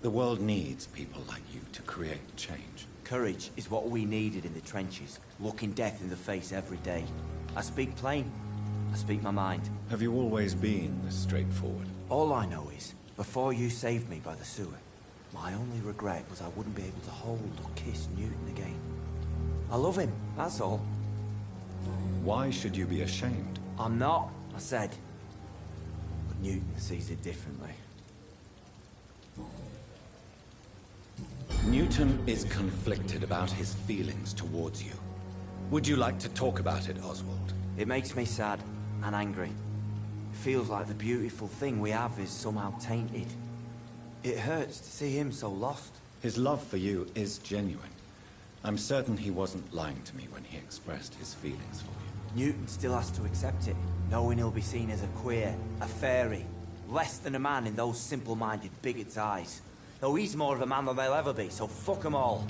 The world needs people like you to create change.
Courage is what we needed in the trenches, looking death in the face every day. I speak plain. I speak my mind.
Have you always been this straightforward?
All I know is, before you saved me by the sewer, my only regret was I wouldn't be able to hold or kiss Newton again. I love him, that's all.
Why should you be ashamed?
I'm not, I said. But Newton sees it differently.
Newton is conflicted about his feelings towards you. Would you like to talk about it, Oswald?
It makes me sad and angry. It feels like the beautiful thing we have is somehow tainted. It hurts to see him so lost.
His love for you is genuine. I'm certain he wasn't lying to me when he expressed his feelings for you.
Newton still has to accept it, knowing he'll be seen as a queer, a fairy, less than a man in those simple-minded bigots' eyes. Though he's more of a man than they'll ever be, so fuck them all.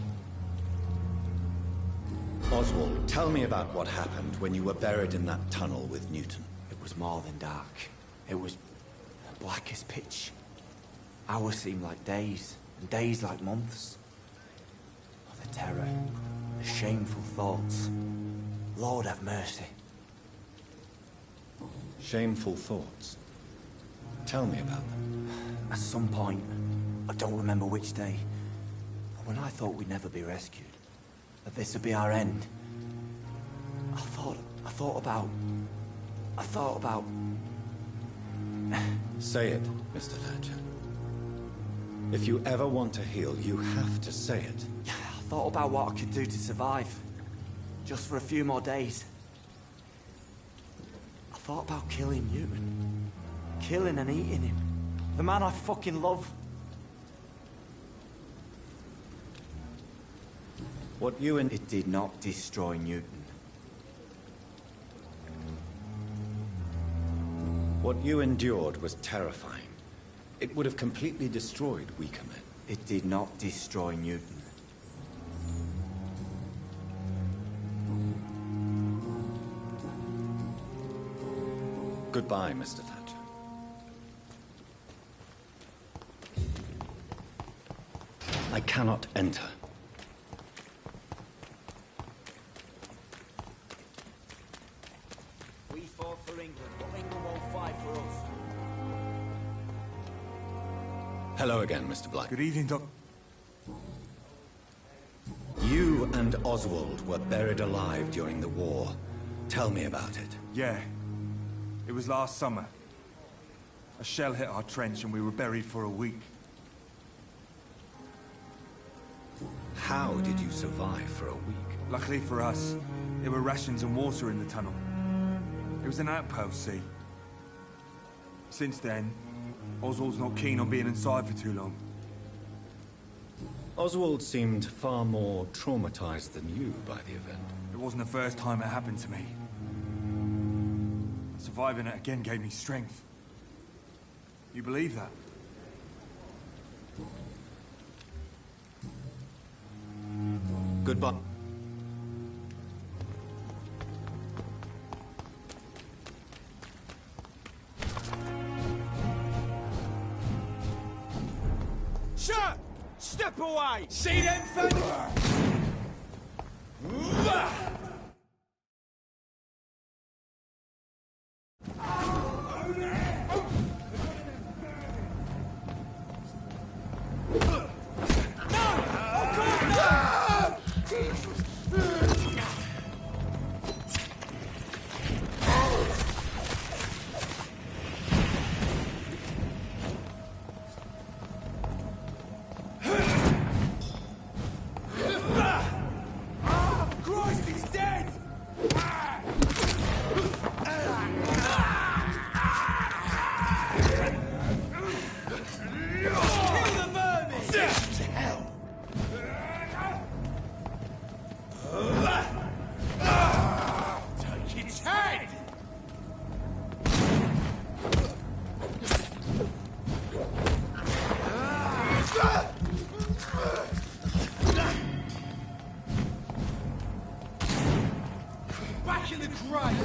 Oswald, tell me about what happened when you were buried in that tunnel with Newton.
It was more than dark. It was black as pitch. Hours seemed like days, and days like months. Oh, the terror, the shameful thoughts. Lord have mercy.
Shameful thoughts? Tell me about them.
At some point, I don't remember which day, but when I thought we'd never be rescued, that this would be our end, I thought about...
Say it, Mr. Thatcher. If you ever want to heal, you have to say it.
I thought about what I could do to survive. Just for a few more days. I thought about killing Newton. Killing and eating him. The man I fucking love.
What you and...
It did not destroy Newton.
What you endured was terrifying. It would have completely destroyed weaker men.
It did not destroy Newton.
Goodbye, Mr. Thatcher. I cannot enter.
We fought for England, but England won't fight for us.
Hello again, Mr. Black.
Good evening, Doc.
You and Oswald were buried alive during the war. Tell me about it.
Yeah. It was last summer. A shell hit our trench and we were buried for a week.
How did you survive for a week?
Luckily for us, there were rations and water in the tunnel. It was an outpost, see. Since then, Oswald's not keen on being inside for too long.
Oswald seemed far more traumatized than you by the event.
It wasn't the first time it happened to me. Surviving it again gave me strength. You believe that?
Goodbye.
Sir! Step away! See them things? Christ, he's dead! Kill the vermin! To hell! Take its head! Back in the grave!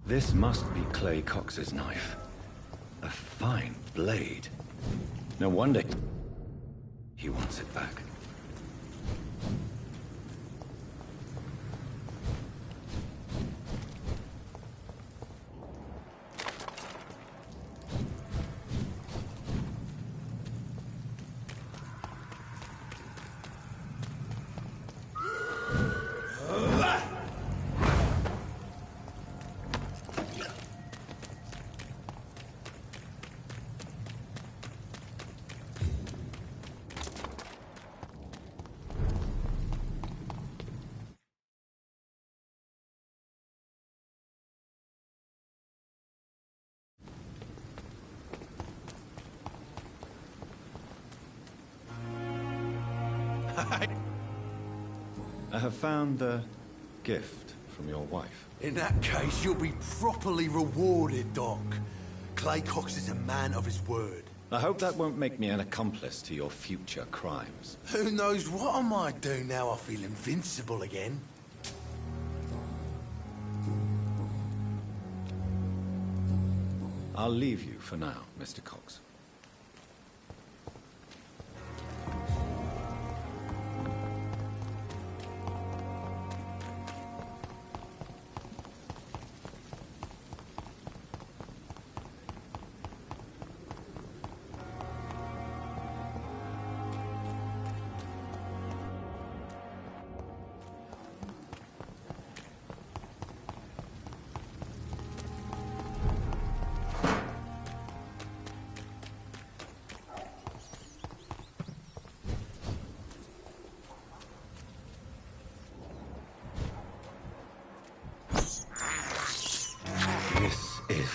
This must be Clay Cox's knife. A fine blade. No wonder he wants it back. I have found a gift from your wife.
In that case, you'll be properly rewarded, Doc. Clay Cox is a man of his word.
I hope that won't make me an accomplice to your future crimes.
Who knows what I might do now I feel invincible again.
I'll leave you for now, Mr. Cox. This is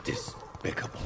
despicable.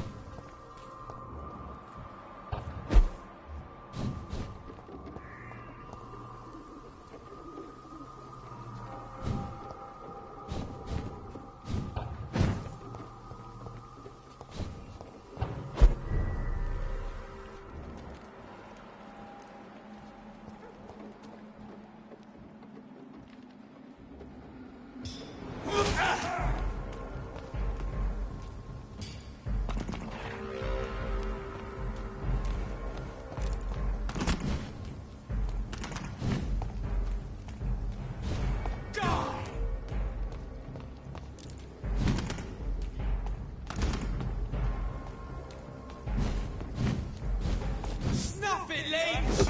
Snuff it, Leeds!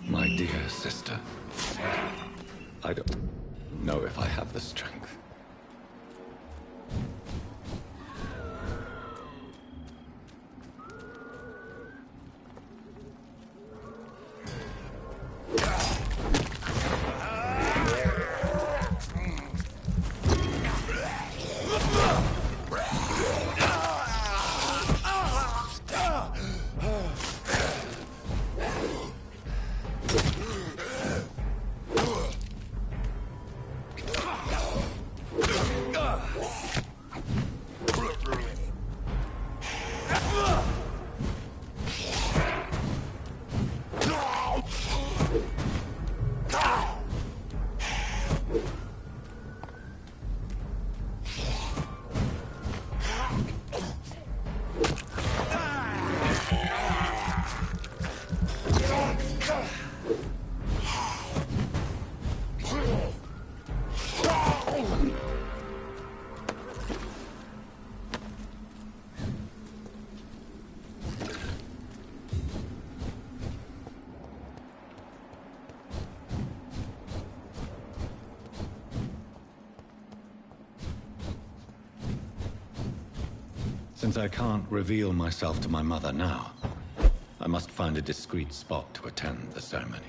My dear sister, I don't know if I have the strength. Since I can't reveal myself to my mother now, I must find a discreet spot to attend the ceremony.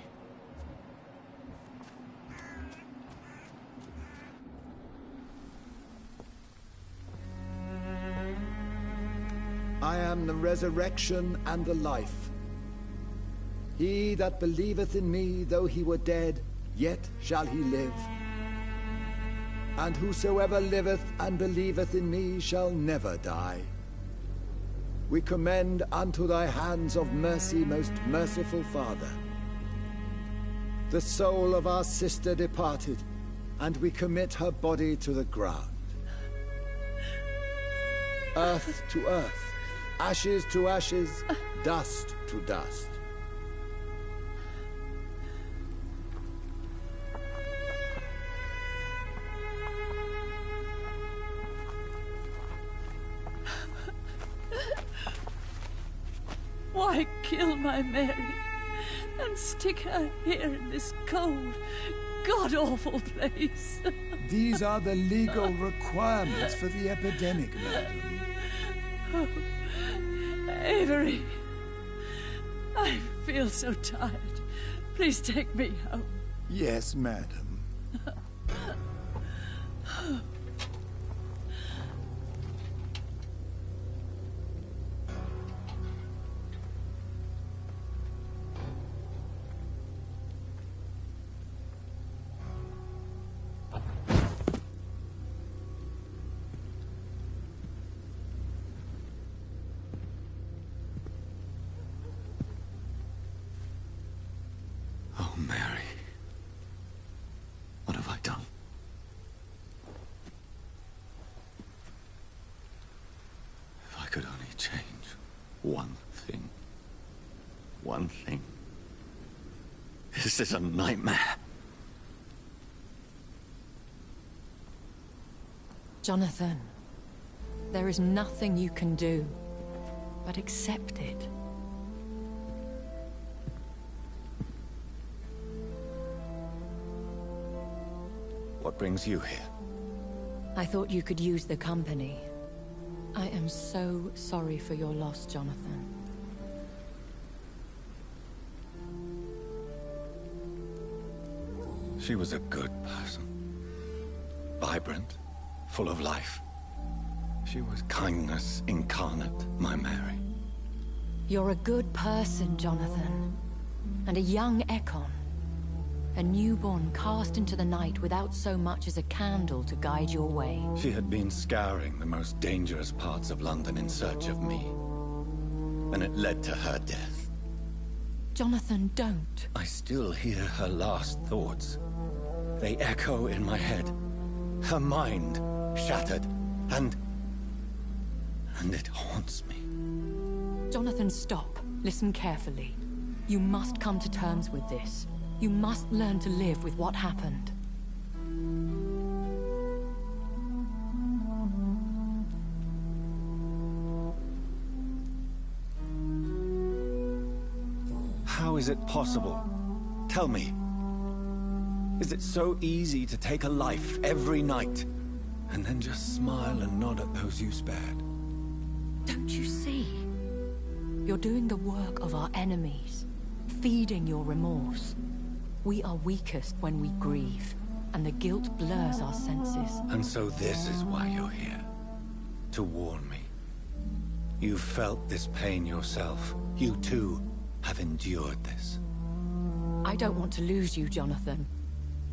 I am the resurrection and the life. He that believeth in me, though he were dead, yet shall he live. And whosoever liveth and believeth in me shall never die. We commend unto thy hands of mercy, most merciful Father, the soul of our sister departed, and we commit her body to the ground. Earth to earth, ashes to ashes, dust to dust.
Why kill my Mary and stick her here in this cold, god-awful place?
These are the legal requirements for the epidemic, madam.
Oh, Avery, I feel so tired. Please take me home.
Yes, madam.
Oh, Mary. What have I done? If I could only change one thing. One thing. This is a nightmare.
Jonathan, there is nothing you can do but accept it.
What brings you here?
I thought you could use the company. I am so sorry for your loss, Jonathan.
She was a good person. Vibrant, full of life. She was kindness incarnate, my Mary.
You're a good person, Jonathan. And a young Ekon. A newborn cast into the night without so much as a candle to guide your way.
She had been scouring the most dangerous parts of London in search of me. And it led to her death.
Jonathan, don't.
I still hear her last thoughts. They echo in my head. Her mind shattered, and it haunts me.
Jonathan, stop. Listen carefully. You must come to terms with this. You must learn to live with what happened.
How is it possible? Tell me. Is it so easy to take a life every night, and then just smile and nod at those you spared?
Don't you see? You're doing the work of our enemies, feeding your remorse. We are weakest when we grieve, and the guilt blurs our senses.
And so this is why you're here. To warn me. You've felt this pain yourself. You too have endured this.
I don't want to lose you, Jonathan.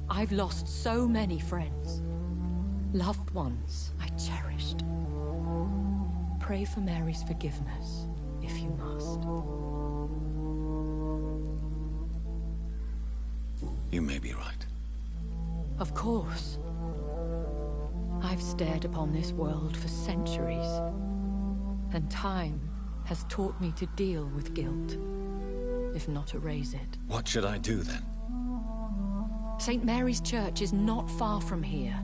I've lost so many friends. Loved ones I cherished. Pray for Mary's forgiveness, if you must.
You may be right.
Of course. I've stared upon this world for centuries, and time has taught me to deal with guilt, if not erase it.
What should I do then?
St. Mary's Church is not far from here.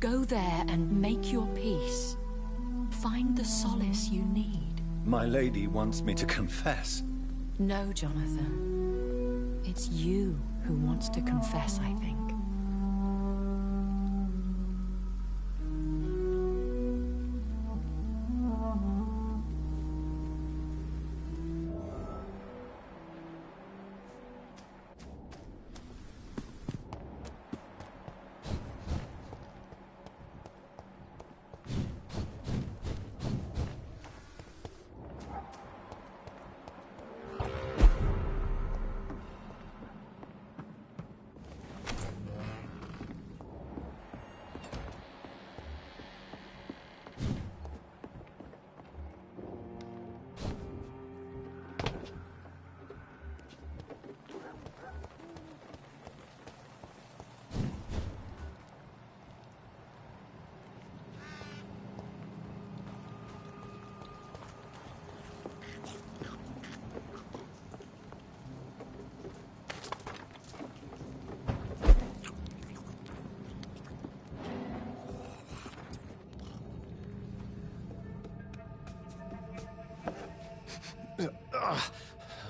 Go there and make your peace. Find the solace you need.
My lady wants me to confess.
No, Jonathan. It's you who wants to confess, I think.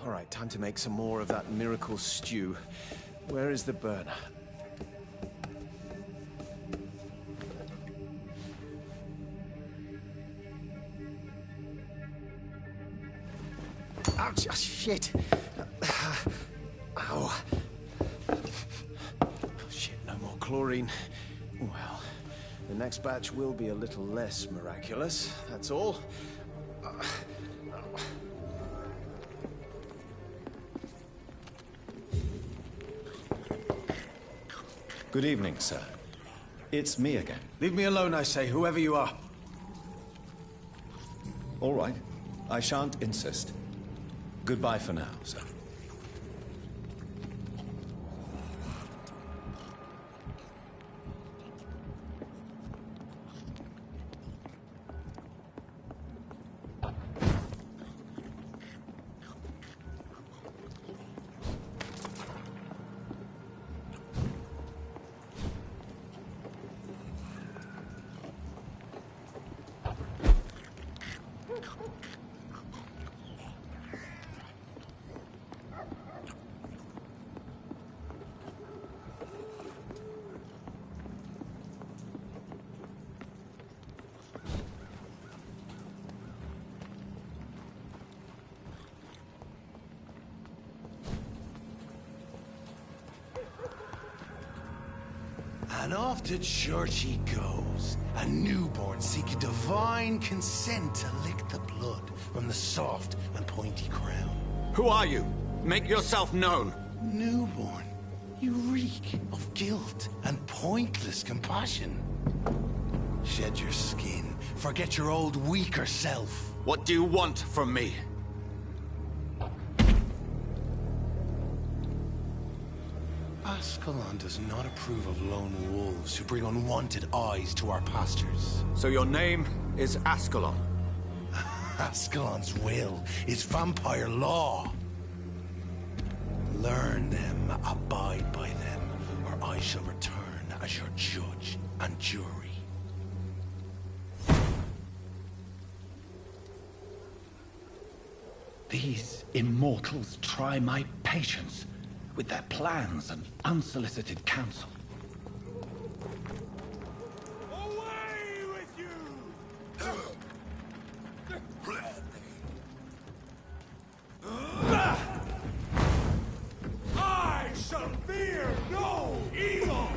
All right, time to make some more of that miracle stew. Where is the burner? Ouch! Oh, shit! Ow. Oh, shit, no more chlorine. Well, the next batch will be a little less miraculous, that's all.
Good evening, sir. It's me again.
Leave me alone, I say, whoever you are.
All right. I shan't insist. Goodbye for now, sir.
And off to church he goes, a newborn seeking divine consent to lick the blood from the soft and pointy crown.
Who are you? Make yourself known.
Newborn, you reek of guilt and pointless compassion. Shed your skin, forget your old weaker self.
What do you want from me?
Ascalon does not approve of lone wolves who bring unwanted eyes to our pastures.
So your name is Ascalon?
Ascalon's will is vampire law. Learn them, abide by them, or I shall return as your judge and jury.
These immortals try my patience with their plans and unsolicited counsel.
Away with you! I shall fear no evil!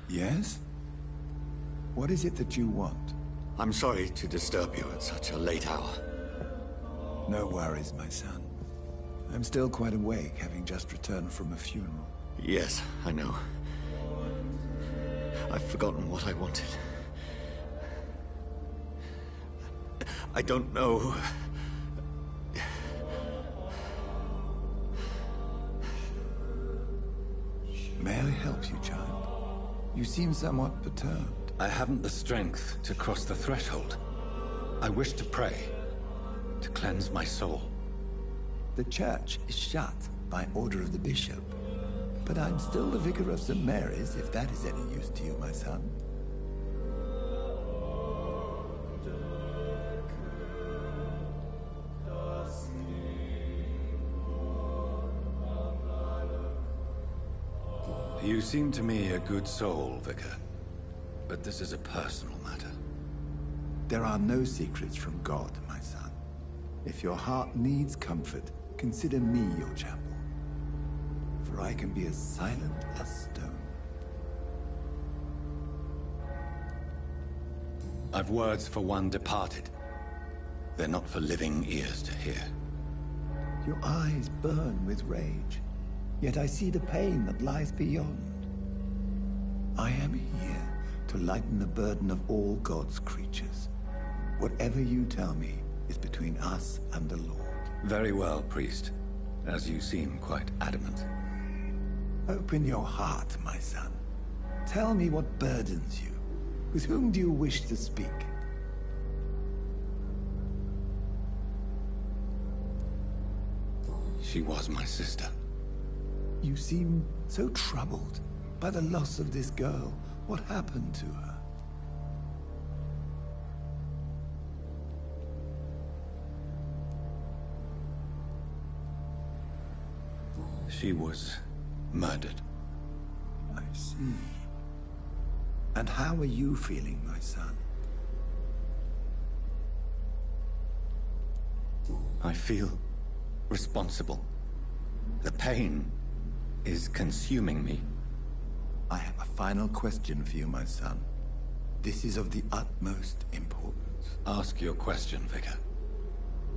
Yes? What is it that you want?
I'm sorry to disturb you at such a late hour.
No worries, my son. I'm still quite awake, having just returned from a funeral.
Yes, I know. I've forgotten what I wanted. I don't know.
May I help you, child? You seem somewhat perturbed.
I haven't the strength to cross the threshold. I wish to pray, to cleanse my soul.
The church is shut by order of the bishop. But I'm still the vicar of St. Mary's, if that is any use to you, my son.
You seem to me a good soul, Vicar. But this is a personal matter.
There are no secrets from God, my son. If your heart needs comfort, consider me your chapel. For I can be as silent as stone.
I've words for one departed. They're not for living ears to hear.
Your eyes burn with rage, yet I see the pain that lies beyond. I am here to lighten the burden of all God's creatures. Whatever you tell me is between us and the Lord.
Very well, priest, as you seem quite adamant.
Open your heart, my son. Tell me what burdens you. With whom do you wish to speak?
She was my sister.
You seem so troubled by the loss of this girl. What happened to her?
She was murdered.
I see. And how are you feeling, my son?
I feel responsible. The pain is consuming me.
I have a final question for you, my son. This is of the utmost importance.
Ask your question, Vicar.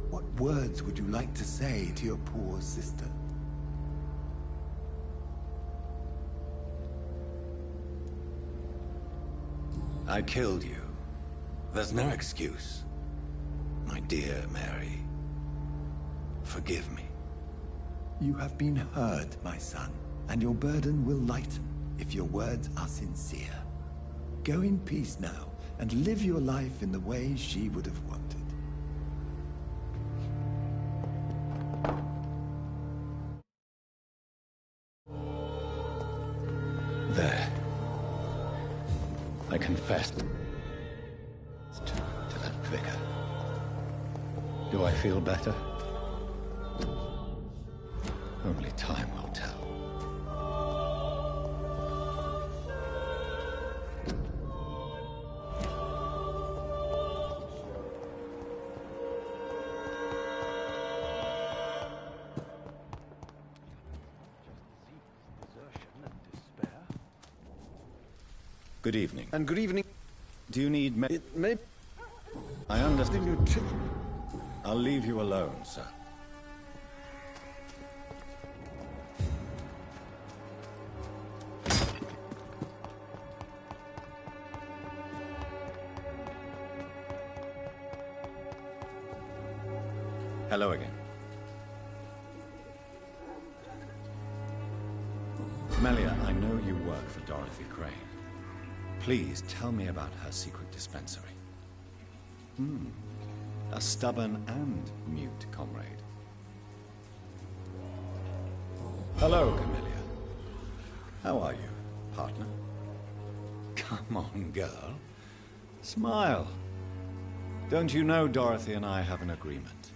What words would you like to say to your poor sister?
I killed you. There's no excuse. My dear Mary, forgive me.
You have been hurt, my son, and your burden will lighten if your words are sincere. Go in peace now, and live your life in the way she would have wanted.
There. I confessed to that vicar. Do I feel better? Only time will tell. Good evening.
And good evening.
Do you need
It may...
I understand you. I'll leave you alone, sir. Hello again. Melia, I know you work for Dorothy Crane. Please tell me about her secret dispensary. A stubborn and mute comrade. Hello, Camellia. How are you, partner? Come on, girl. Smile. Don't you know Dorothy and I have an agreement?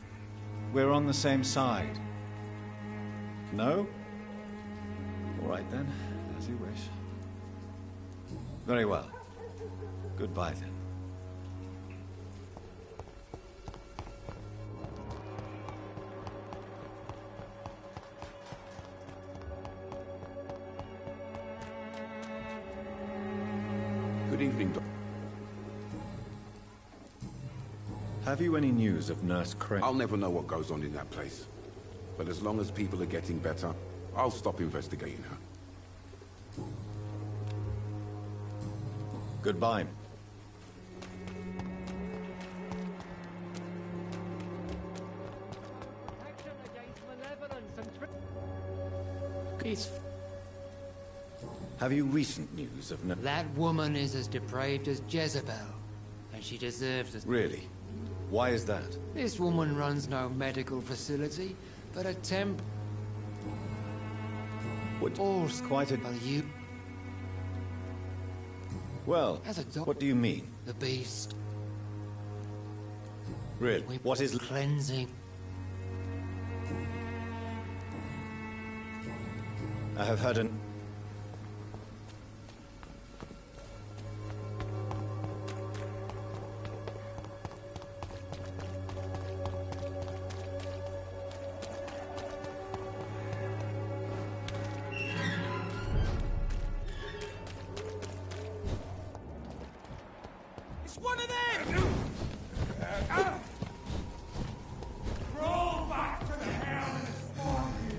We're on the same side. No? All right then, as you wish. Very well. Goodbye then.
Good evening, Doc.
Have you any news of Nurse Crane?
I'll never know what goes on in that place. But as long as people are getting better, I'll stop investigating her.
Goodbye. Have you recent news of Nurse...
That woman is as depraved as Jezebel, and she deserves it.
Really? Why is that?
This woman runs no medical facility, but a temp...
What?
All's
Quite a...
Well, you...
Well,
As a
what do you mean?
The beast.
Really? What is...
Cleansing.
I have heard an...
It's one of them! Roll back to the hell and spawn you!